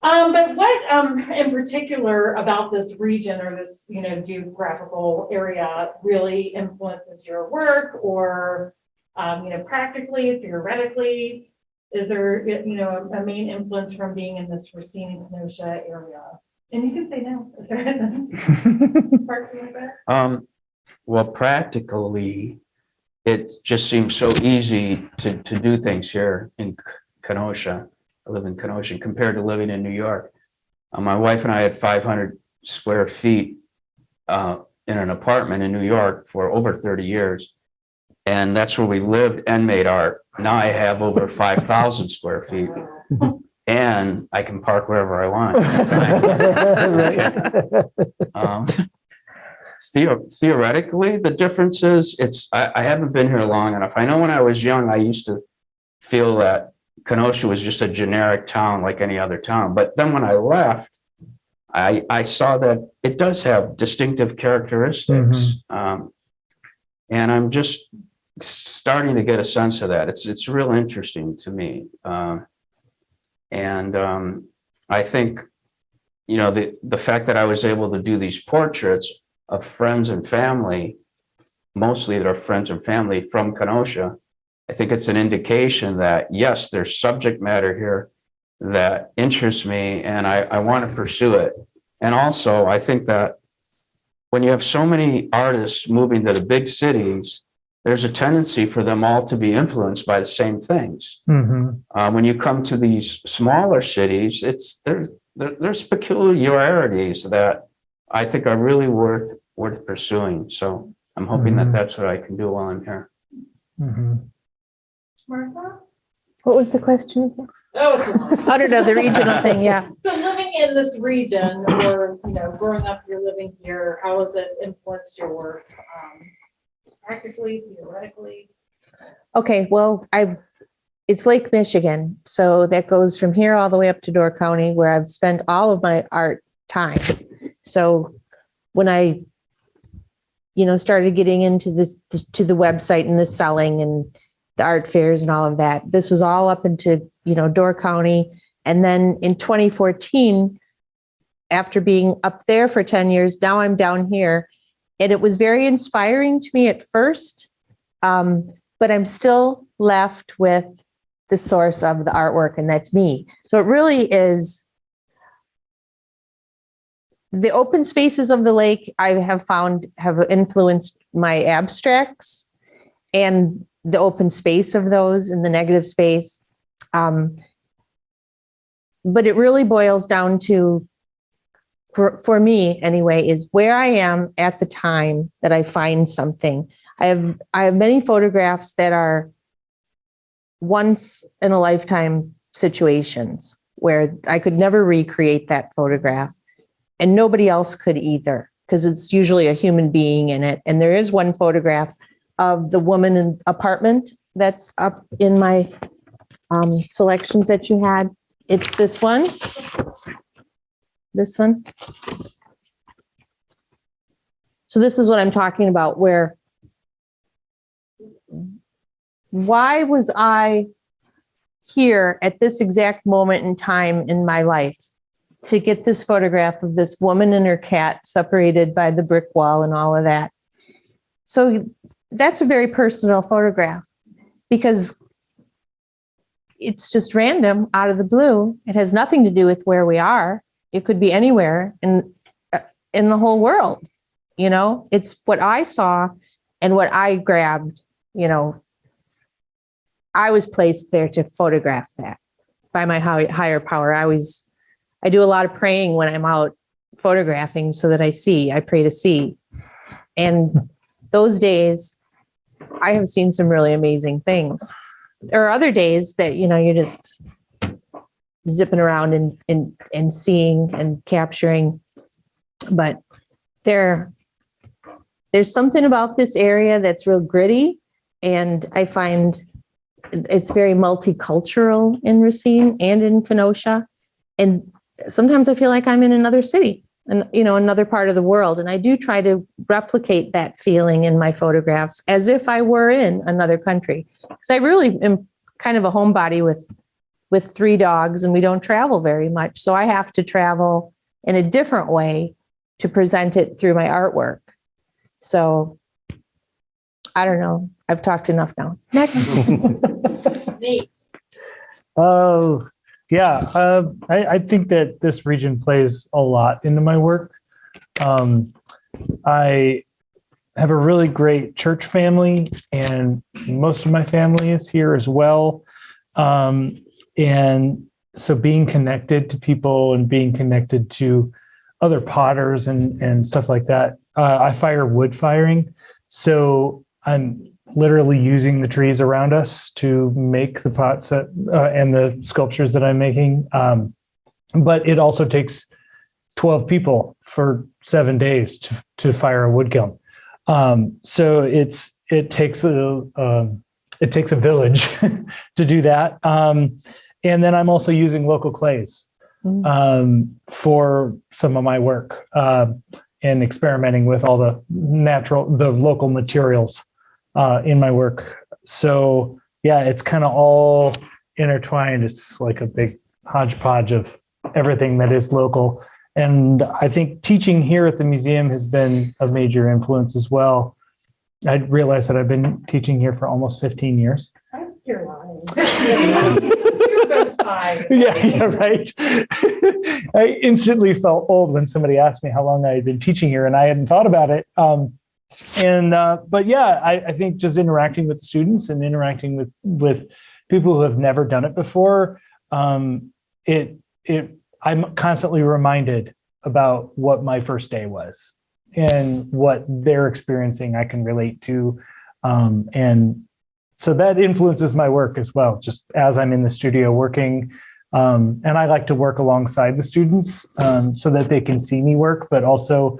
But what in particular about this region or this, geographical area really influences your work or, practically, theoretically, is there, a main influence from being in this Racine and Kenosha area? And you can say no if there isn't. Well, practically, it just seems so easy to do things here in Kenosha. I live in Kenosha compared to living in New York. My wife and I had 500 square feet in an apartment in New York for over 30 years. And that's where we lived and made art. Now I have over 5,000 square feet and I can park wherever I want. Theoretically, the difference is I haven't been here long enough. I know when I was young, I used to feel that Kenosha was just a generic town like any other town. But then when I left, I saw that it does have distinctive characteristics. And I'm just starting to get a sense of that. It's real interesting to me. I think, the fact that I was able to do these portraits of friends and family, mostly that are friends and family from Kenosha, I think it's an indication that, yes, there's subject matter here that interests me and I want to pursue it. And also, I think that when you have so many artists moving to the big cities, there's a tendency for them all to be influenced by the same things. When you come to these smaller cities, there's peculiarities that I think are really worth pursuing. So I'm hoping that that's what I can do while I'm here. Martha? What was the question? Oh, it's I don't know, the regional thing, yeah. So living in this region or, growing up, you're living here, how has it influenced your work? Practically, theoretically? Okay, well, it's Lake Michigan. So that goes from here all the way up to Door County where I've spent all of my art time. So when I, started getting into to the website and the selling and the art fairs and all of that, this was all up into, Door County. And then in 2014, after being up there for 10 years, now I'm down here. And it was very inspiring to me at first, but I'm still left with the source of the artwork, and that's me. So it really is the open spaces of the lake I have found have influenced my abstracts and the open space of those in the negative space. But it really boils down to, for me anyway, is where I am at the time that I find something. I have many photographs that are once in a lifetime situations where I could never recreate that photograph and nobody else could either, because it's usually a human being in it. And there is one photograph of the woman in apartment that's up in my selections that you had. It's this one. This one. So this is what I'm talking about, where why was I here at this exact moment in time in my life to get this photograph of this woman and her cat separated by the brick wall and all of that? So that's a very personal photograph because it's just random out of the blue. It has nothing to do with where we are. It could be anywhere in the whole world. You know, it's what I saw and what I grabbed, you know, I was placed there to photograph that by my higher power. I do a lot of praying when I'm out photographing so that I pray to see. And those days, I have seen some really amazing things. There are other days that, you know, you're just zipping around and seeing and capturing. But there's something about this area that's real gritty. And I find it's very multicultural in Racine and in Kenosha. And sometimes I feel like I'm in another city and, you know, another part of the world. And I do try to replicate that feeling in my photographs as if I were in another country. Because I really am kind of a homebody with 3 dogs and we don't travel very much. So I have to travel in a different way to present it through my artwork. So I don't know. I've talked enough now. Next. Neat. Oh, yeah. I think that this region plays a lot into my work. I have a really great church family, and most of my family is here as well. And so being connected to people and being connected to other potters and stuff like that. I fire wood firing. So I'm literally using the trees around us to make the pots and the sculptures that I'm making. But it also takes 12 people for 7 days to fire a wood kiln. So it takes a village to do that. And then I'm also using local clays for some of my work and experimenting with all the local materials in my work. So yeah, it's kind of all intertwined. It's like a big hodgepodge of everything that is local. And I think teaching here at the museum has been a major influence as well. I realized that I've been teaching here for almost 15 years. You're lying. You've been fine. Yeah, right. I instantly felt old when somebody asked me how long I had been teaching here, and I hadn't thought about it. But yeah, I think just interacting with students and interacting with people who have never done it before, I'm constantly reminded about what my first day was and what they're experiencing I can relate to. And so that influences my work as well, just as I'm in the studio working. And I like to work alongside the students so that they can see me work, but also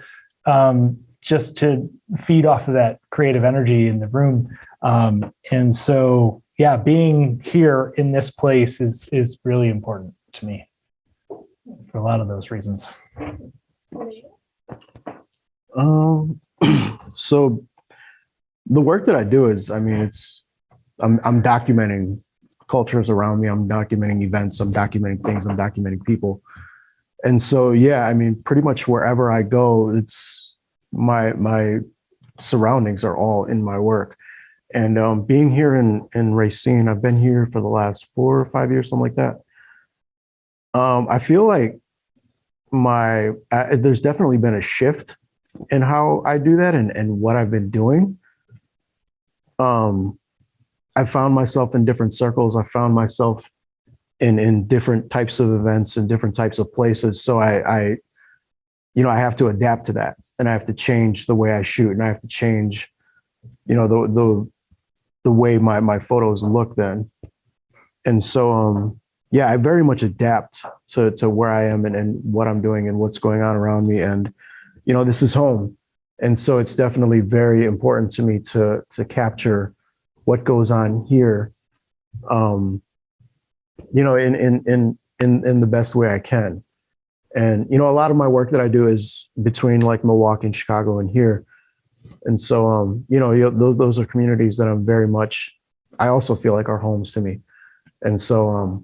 just to feed off of that creative energy in the room. And so, yeah, being here in this place is really important to me for a lot of those reasons. So the work that I do is, I mean, I'm documenting cultures around me. I'm documenting events. I'm documenting things. I'm documenting people. And so, yeah, I mean, pretty much wherever I go, it's my surroundings are all in my work. And being here in Racine, I've been here for the last 4 or 5 years, something like that. I feel like there's definitely been a shift in how I do that and what I've been doing. I found myself in different circles. I found myself in different types of events and different types of places. So I have to adapt to that, and I have to change the way I shoot, and I have to change, the way my photos look then. And so, yeah, I very much adapt to where I am and what I'm doing and what's going on around me. And, this is home. And so it's definitely very important to me to capture what goes on here, in the best way I can. And, a lot of my work that I do is between like Milwaukee and Chicago and here. And so, those are communities that I'm very much I also feel like are homes to me. And so,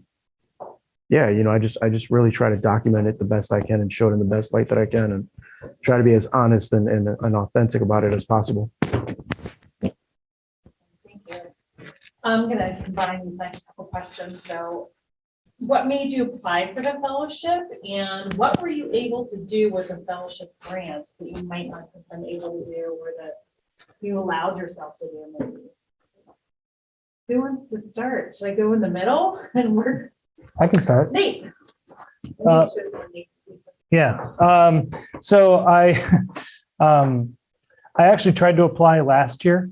yeah, I just really try to document it the best I can and show it in the best light that I can and try to be as honest and authentic about it as possible. Thank you. I'm gonna combine these next couple questions. So what made you apply for the fellowship and what were you able to do with the fellowship grant that you might not have been able to do or that you allowed yourself to do maybe? Who wants to start? Should I go in the middle and work? I can start. Nate. Yeah. So I actually tried to apply last year.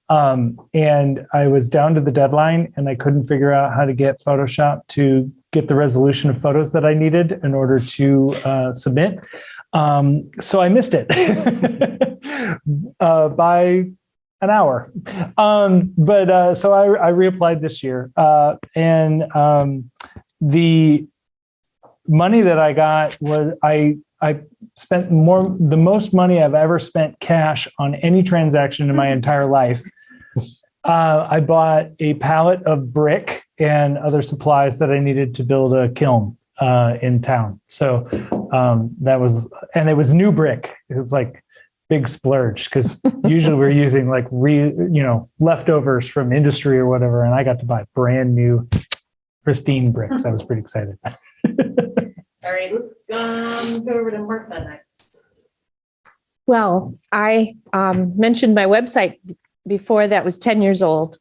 And I was down to the deadline and I couldn't figure out how to get Photoshop to get the resolution of photos that I needed in order to submit. So I missed it by an hour. So I reapplied this year. And the money that I got was I spent the most money I've ever spent cash on any transaction in my entire life. I bought a pallet of brick and other supplies that I needed to build a kiln in town. So and it was new brick. It was like big splurge because usually we're using like leftovers from industry or whatever, and I got to buy brand new pristine bricks. I was pretty excited. All right, let's go over to Martha next. Well, I mentioned my website before that was 10 years old.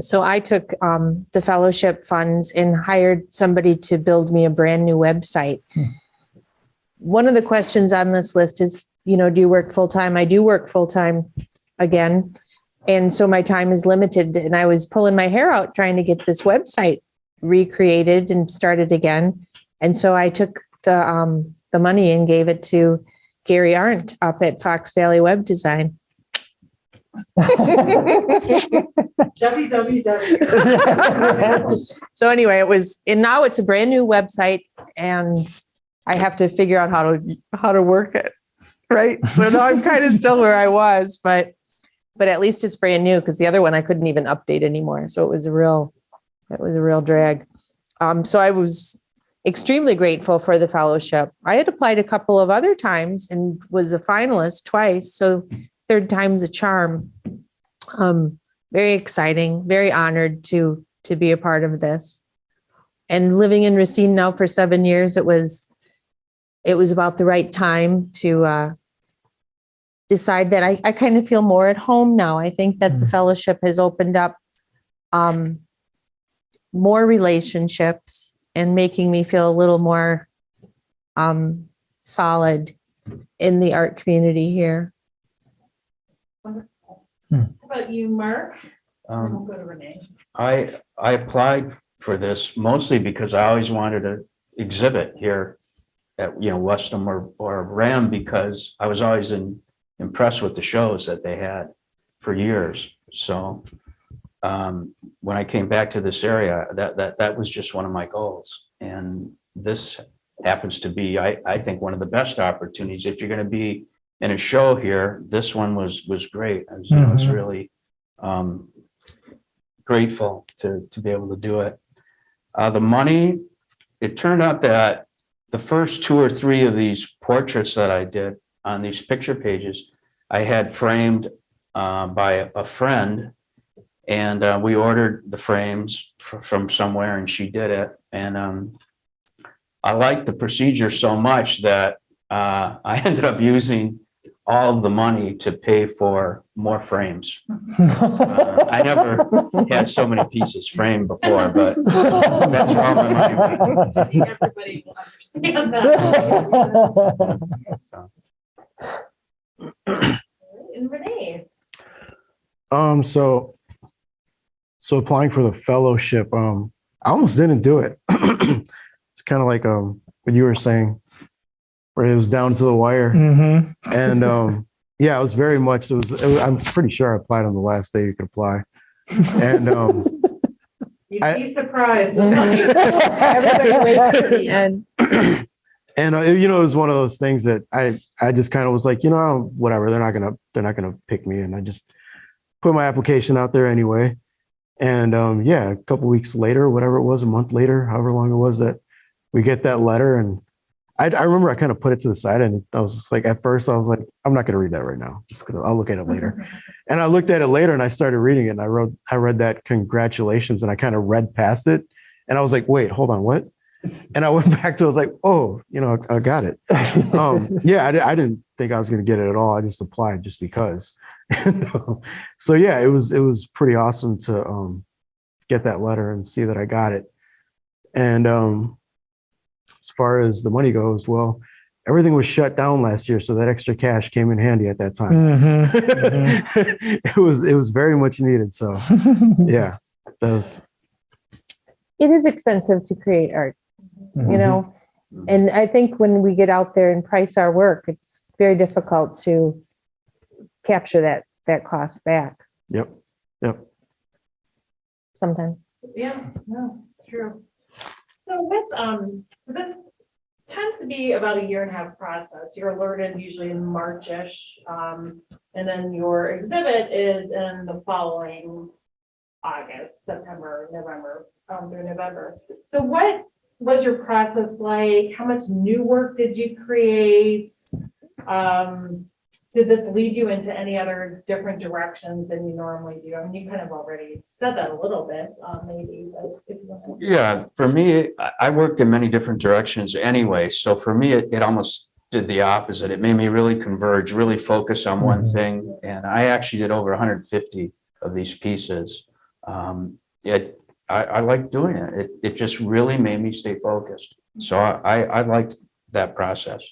So I took the fellowship funds and hired somebody to build me a brand new website. One of the questions on this list is, do you work full time? I do work full time again. And so my time is limited and I was pulling my hair out trying to get this website recreated and started again. And so I took the money and gave it to Gary Arndt up at Fox Valley Web Design. www. So anyway, now it's a brand new website and I have to figure out how to work it. Right. So now I'm kind of still where I was, but at least it's brand new because the other one I couldn't even update anymore. So it was a real drag. So I was extremely grateful for the fellowship. I had applied a couple of other times and was a finalist twice. So third time's a charm. Very exciting, very honored to be a part of this. And living in Racine now for 7 years, it was about the right time to decide that I kind of feel more at home now. I think that the fellowship has opened up more relationships and making me feel a little more solid in the art community here. Wonderful. How about you, Mark? We'll go to Renee. I applied for this mostly because I always wanted to exhibit here at Westham or Ram because I was always impressed with the shows that they had for years. So when I came back to this area, that was just one of my goals. And this happens to be, I think, one of the best opportunities. If you're going to be in a show here, this one was great. I was really grateful to be able to do it. The money, it turned out that the first 2 or 3 of these portraits that I did on these picture pages, I had framed by a friend, and we ordered the frames from somewhere, and she did it. And I liked the procedure so much that I ended up using all of the money to pay for more frames. I never had so many pieces framed before, but that's where all my money went. I think everybody will understand that. So. And Renee. So applying for the fellowship, I almost didn't do it. It's kind of like what you were saying, where it was down to the wire. And yeah, it was very much, I'm pretty sure I applied on the last day you could apply. And You'd be surprised. Everybody waits to the end. And it was one of those things that I just kind of was like, whatever, they're not gonna pick me, and I just put my application out there anyway. And yeah, a couple weeks later, whatever it was, a month later, however long it was, that we get that letter. And I remember I kind of put it to the side, and I was just like, at first I was like, I'm not going to read that right now. I'll look at it later. And I looked at it later and I started reading it, and I read that congratulations, and I kind of read past it, and I was like, wait, hold on, what? And I went back to it, I was like, oh, I got it. Yeah, I didn't think I was going to get it at all. I just applied just because. So yeah, it was pretty awesome to get that letter and see that I got it. And as far as the money goes, well, everything was shut down last year, so that extra cash came in handy at that time. It was very much needed. So yeah, that was. It is expensive to create art, and I think when we get out there and price our work, it's very difficult to capture that cost back Yep. sometimes. Yeah, no, it's true. So with, so this tends to be about a 1.5-year process. You're alerted usually in March-ish, and then your exhibit is in the following August, September, November, through November. So what was your process like? How much new work did you create? Did this lead you into any other different directions than you normally do? I mean, you kind of already said that a little bit, maybe. But if you want to... Yeah, for me, I worked in many different directions anyway. So for me, it almost did the opposite. It made me really converge, really focus on one thing. And I actually did over 150 of these pieces. I like doing it. It just really made me stay focused. So I liked that process.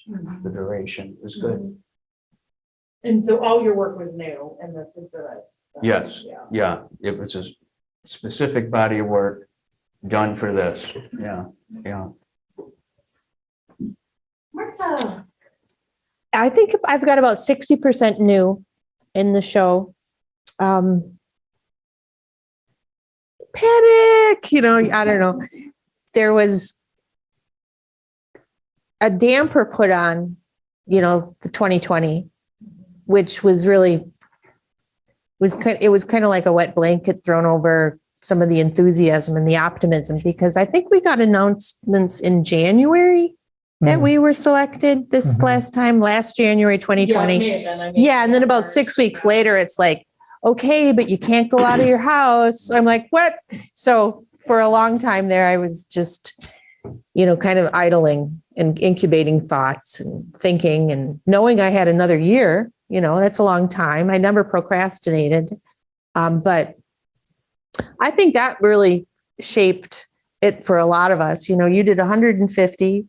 The duration was good. And so all your work was new in this exhibit? So, Yes. Yeah. It was a specific body of work done for this. Yeah. Martha. I think I've got about 60% new in the show. Panic, I don't know. There was a damper put on, the 2020, which was really, it was kind of like a wet blanket thrown over some of the enthusiasm and the optimism, because I think we got announcements in January that we were selected this last January, 2020. Yeah. And then about 6 weeks later, it's like, okay, but you can't go out of your house. So I'm like, what? So for a long time there, I was just, kind of idling and incubating thoughts and thinking and knowing I had another year, that's a long time. I never procrastinated. But I think that really shaped it for a lot of us. You did 150,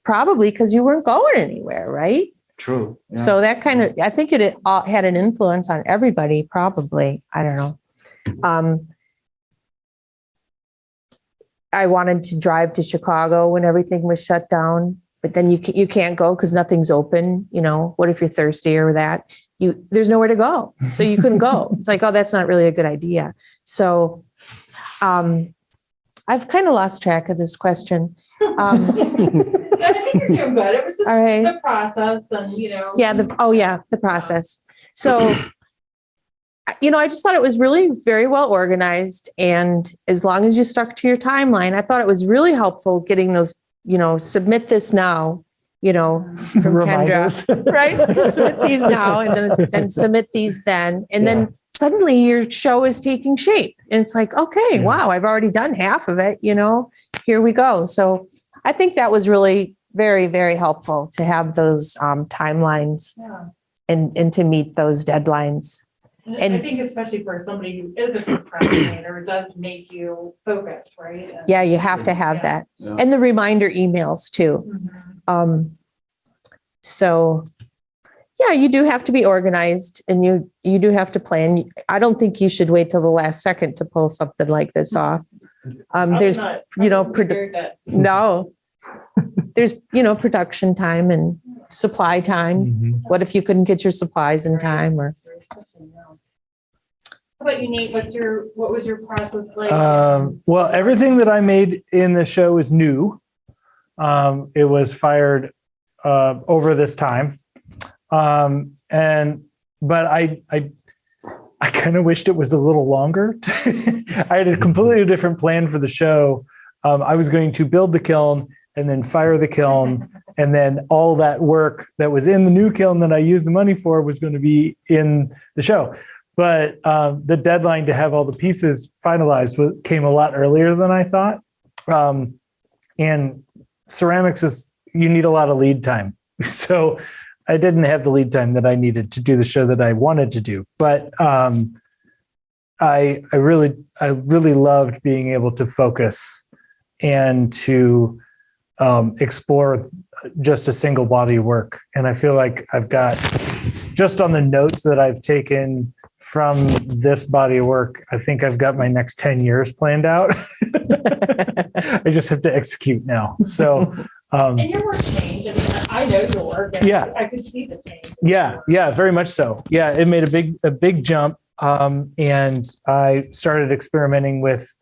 probably because you weren't going anywhere, right? True. Yeah. So that I think it had an influence on everybody, probably. I don't know. I wanted to drive to Chicago when everything was shut down, but then you can't go because nothing's open. What if you're thirsty or that? There's nowhere to go. So you couldn't go. It's like, oh, that's not really a good idea. So I've kind of lost track of this question. I think you're doing good. It was just all right. The process and, Yeah. The process. So, I just thought it was really very well organized. And as long as you stuck to your timeline, I thought it was really helpful getting those, submit this now, from Kendra, right? Submit these now and then submit these then. And then suddenly your show is taking shape. And it's like, okay, wow, I've already done half of it, here we go. So I think that was really very, very helpful to have those timelines and to meet those deadlines. And I think especially for somebody who is a procrastinator, it does make you focus, right? Yeah, you have to have that. Yeah. And the reminder emails too. So yeah, you do have to be organized and you do have to plan. I don't think you should wait till the last second to pull something like this off. There's, there's, production time and supply time. What if you couldn't get your supplies in time or? How about you, Nate? What was your process like? Well, everything that I made in the show is new. It was fired over this time. But I I kind of wished it was a little longer. I had a completely different plan for the show. I was going to build the kiln and then fire the kiln. And then all that work that was in the new kiln that I used the money for was going to be in the show. But the deadline to have all the pieces finalized came a lot earlier than I thought. And ceramics you need a lot of lead time. So I didn't have the lead time that I needed to do the show that I wanted to do. But I really loved being able to focus and to explore just a single body of work. And I feel like I've got, just on the notes that I've taken from this body of work, I think I've got my next 10 years planned out. I just have to execute now. So, And your work changed. I know your work. And Yeah. I could see the change. yeah, very much so. Yeah, it made a big jump. And I started experimenting with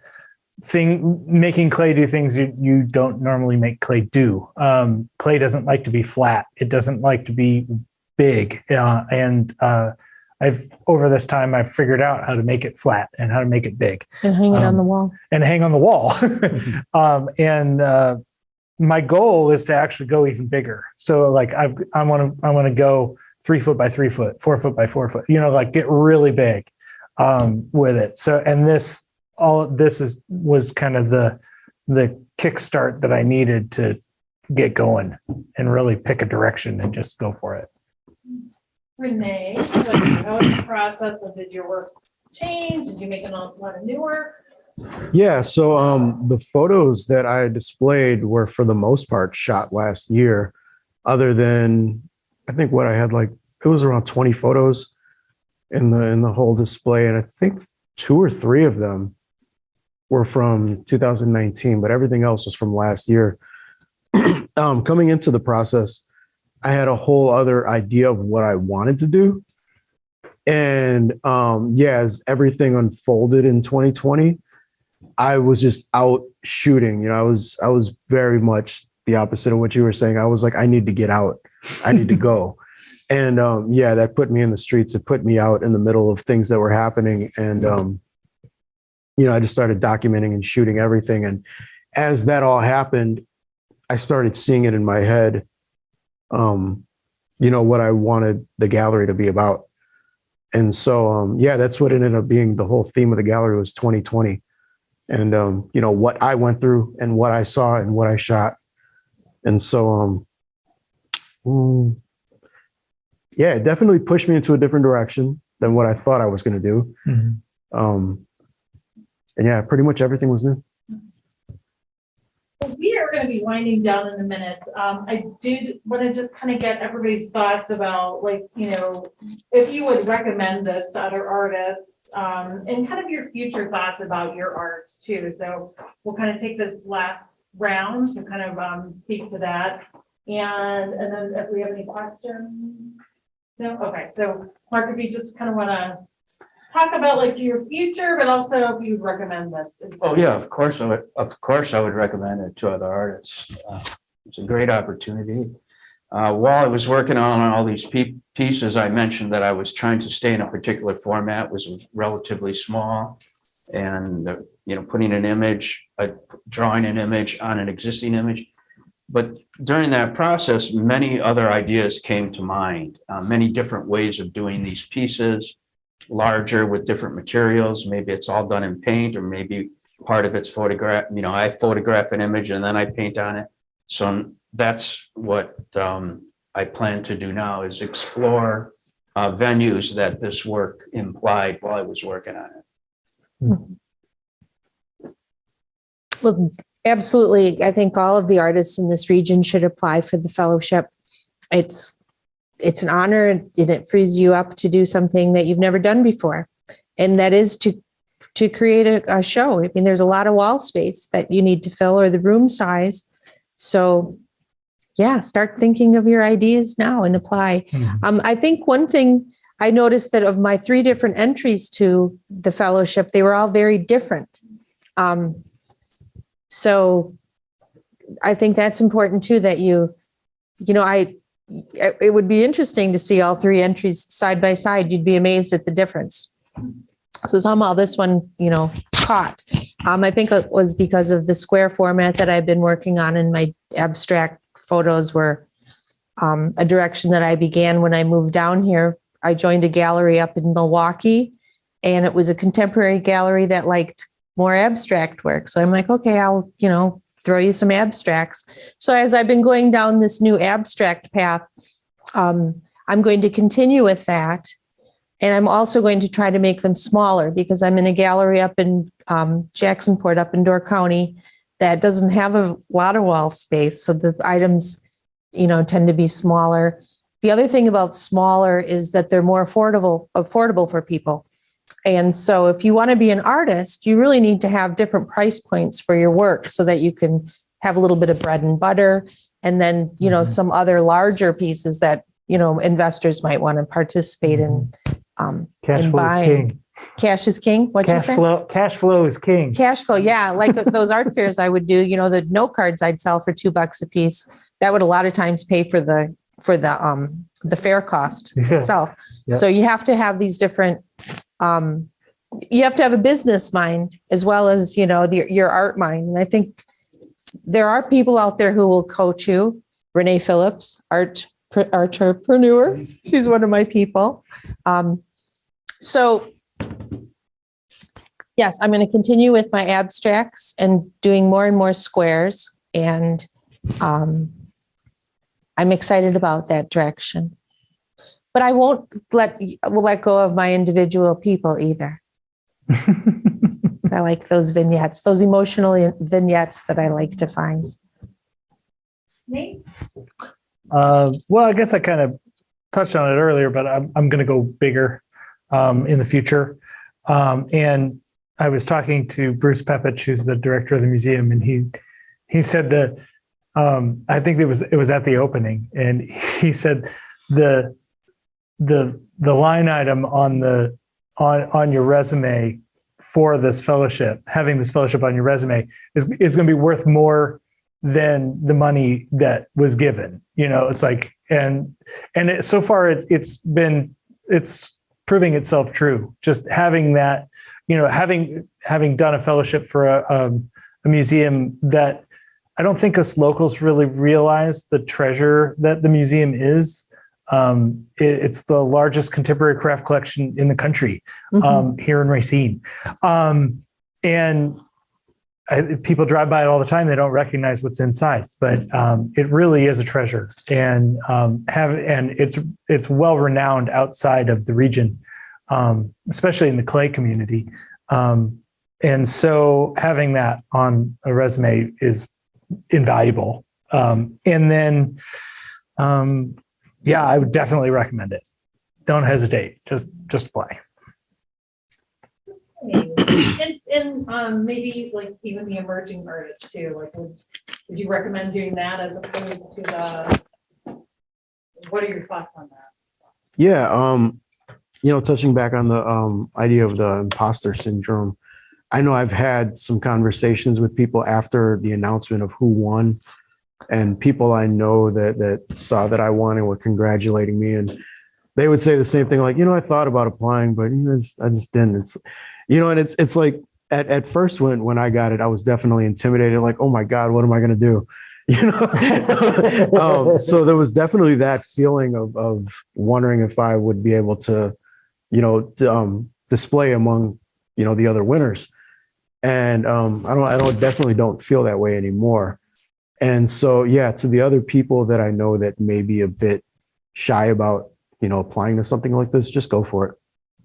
making clay do things you don't normally make clay do. Clay doesn't like to be flat. It doesn't like to be big. Over this time, I've figured out how to make it flat and how to make it big. And hang it on the wall. And hang on the wall. My goal is to actually go even bigger. So like I want to go 3 foot by 3 foot, 4 foot by 4 foot, like get really big with it. So, and all of this was kind of the kickstart that I needed to get going and really pick a direction and just go for it. Renee, how was the process? Did your work change? Did you make a lot of new work? Yeah, so the photos that I displayed were for the most part shot last year, other than I think what I had, like it was around 20 photos in the whole display, and I think 2 or 3 of them were from 2019, but everything else was from last year. Coming into the process, I had a whole other idea of what I wanted to do. And as everything unfolded in 2020, I was just out shooting. I was very much the opposite of what you were saying. I was like, I need to get out. I need to go. And that put me in the streets. It put me out in the middle of things that were happening. And I just started documenting and shooting everything. And as that all happened, I started seeing it in my head, what I wanted the gallery to be about. And so, that's what ended up being the whole theme of the gallery was 2020. And, what I went through and what I saw and what I shot. And so, it definitely pushed me into a different direction than what I thought I was going to do. Mm-hmm. And pretty much everything was new. Well, we are going to be winding down in a minute. I did want to just kind of get everybody's thoughts about, if you would recommend this to other artists, and kind of your future thoughts about your art too. So we'll kind of take this last round to kind of speak to that. And then if we have any questions. No? Okay. So Marc, if you just kind of want to talk about your future, but also if you would recommend this. Oh yeah, of course I would recommend it to other artists. It's a great opportunity. While I was working on all these pieces, I mentioned that I was trying to stay in a particular format, was relatively small, and putting an image, drawing an image on an existing image. But during that process, many other ideas came to mind, many different ways of doing these pieces, larger with different materials. Maybe it's all done in paint, or maybe part of it's photograph. I photograph an image and then I paint on it. So that's what I plan to do now, is explore venues that this work implied while I was working on it. Well, absolutely. I think all of the artists in this region should apply for the fellowship. It's an honor, and it frees you up to do something that you've never done before. And that is to create a show. I mean, there's a lot of wall space that you need to fill, or the room size. So start thinking of your ideas now and apply. Mm-hmm. I think one thing I noticed, that of my 3 different entries to the fellowship, they were all very different. So I think that's important too, that it would be interesting to see all 3 entries side by side. You'd be amazed at the difference. So somehow this one, caught. I think it was because of the square format that I've been working on, and my abstract photos were a direction that I began when I moved down here. I joined a gallery up in Milwaukee, and it was a contemporary gallery that liked more abstract work. So I'm like, okay, I'll, throw you some abstracts. So as I've been going down this new abstract path, I'm going to continue with that. And I'm also going to try to make them smaller, because I'm in a gallery up in Jacksonport, up in Door County, that doesn't have a lot of wall space. So the items, tend to be smaller. The other thing about smaller is that they're more affordable for people. And so if you want to be an artist, you really need to have different price points for your work so that you can have a little bit of bread and butter, and then, some other larger pieces that, investors might want to participate in. Cash in flow buying. is king. Cash is king. What'd you say? Cash flow is king. Cash flow. Yeah. Like those art fairs I would do, the note cards I'd sell for $2 a piece. That would a lot of times pay for the fair cost itself. Yeah. So you have to have these different, you have to have a business mind as well as, your art mind. And I think there are people out there who will coach you. Renee Phillips, entrepreneur. She's one of my people. So yes, I'm going to continue with my abstracts and doing more and more squares. And I'm excited about that direction. But I won't let go of my individual people either. I like those vignettes, those emotional vignettes that I like to find. Nate? Well, I guess I kind of touched on it earlier, but I'm going to go bigger in the future. And I was talking to Bruce Pepich, who's the director of the museum, and he said that I think it was at the opening, and he said the line item on your resume for this fellowship, having this fellowship on your resume is going to be worth more than the money that was given. It's like, so far it's proving itself true. Just having that, having done a fellowship for a museum that I don't think us locals really realize the treasure that the museum is. It's the largest contemporary craft collection in the country, here in Racine. And people drive by it all the time. They don't recognize what's inside, but it really is a treasure, and it's well renowned outside of the region, especially in the clay community. And so having that on a resume is invaluable. And then, I would definitely recommend it. Don't hesitate. Just apply. And maybe like even the emerging artists too. Like, would you recommend doing that as opposed to what are your thoughts on that? Yeah. Touching back on the idea of the imposter syndrome, I know I've had some conversations with people after the announcement of who won, and people I know that saw that I won and were congratulating me, and they would say the same thing, like, I thought about applying, but I just didn't. It's, and it's like at first when I got it, I was definitely intimidated, like, oh my God, what am I going to do? So there was definitely that feeling of wondering if I would be able to, display among, the other winners. And I definitely don't feel that way anymore. And so, to the other people that I know that may be a bit shy about, applying to something like this, just go for it.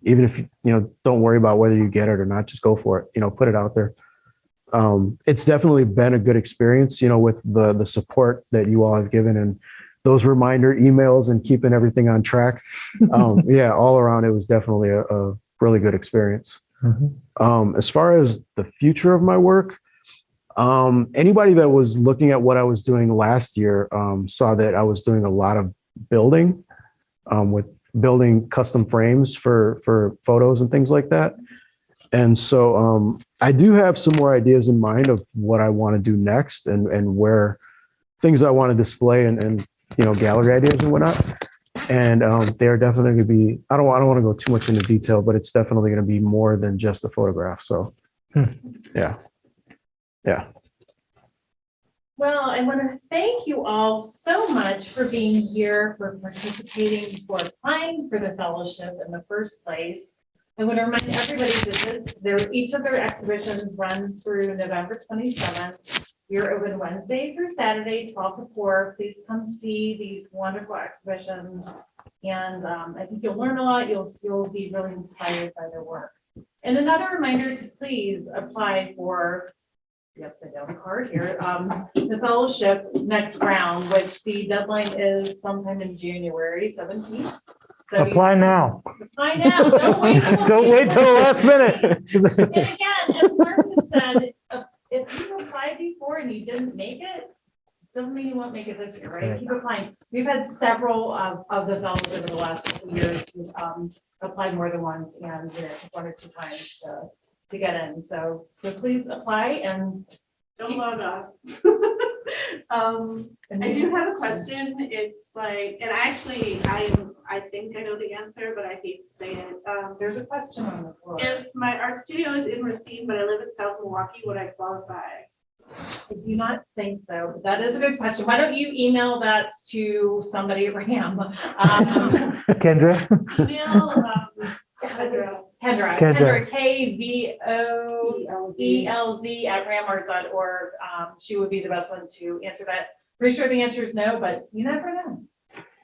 Even if, don't worry about whether you get it or not, just go for it, put it out there. It's definitely been a good experience, with the support that you all have given and those reminder emails and keeping everything on track. All around, it was definitely a really good experience. Mm-hmm. As far as the future of my work, anybody that was looking at what I was doing last year saw that I was doing a lot of building, with building custom frames for photos and things like that. And so I do have some more ideas in mind of what I want to do next and where things I want to display and gallery ideas and whatnot. And they're definitely going to be, I don't want to go too much into detail, but it's definitely going to be more than just a photograph. So, yeah. Yeah. Well, I want to thank you all so much for being here, for participating, for applying for the fellowship in the first place. I want to remind everybody that each of their exhibitions runs through November 27th. We're open Wednesday through Saturday, 12 to 4. Please come see these wonderful exhibitions. And I think you'll learn a lot. You'll be really inspired by their work. And another reminder to please apply for the upside down card here, the fellowship next round, which the deadline is sometime in January 17th. So Apply now. Apply now. Don't wait till Don't wait till the last minute. And again, as Mark has said, if you applied before and you didn't make it, doesn't mean you won't make it this year, right? Keep applying. We've had several of the fellows over the last couple of years who's applied more than once and took 1 or 2 times to get in. So please apply and don't log off. I do have a question. It's like, and actually, I think I know the answer, but I hate to say it. there's a question on the floor. If my art studio is in Racine, but I live in South Milwaukee, would I qualify? I do not think so, but that is a good question. Why don't you email that to somebody at RAM? Kendra. Email, Kendra, KVOELZ@ramart.org. She would be the best one to answer that. Pretty sure the answer is no, but you never know.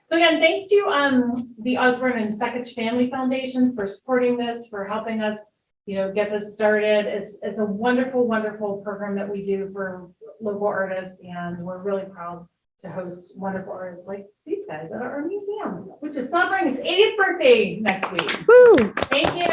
So again, thanks to the Osborne and Sekich Family Foundation for supporting this, for helping us, get this started. It's a wonderful, wonderful program that we do for local artists, and we're really proud to host wonderful artists like these guys at our museum, which is celebrating its 80th birthday next week. Woo! Thank you.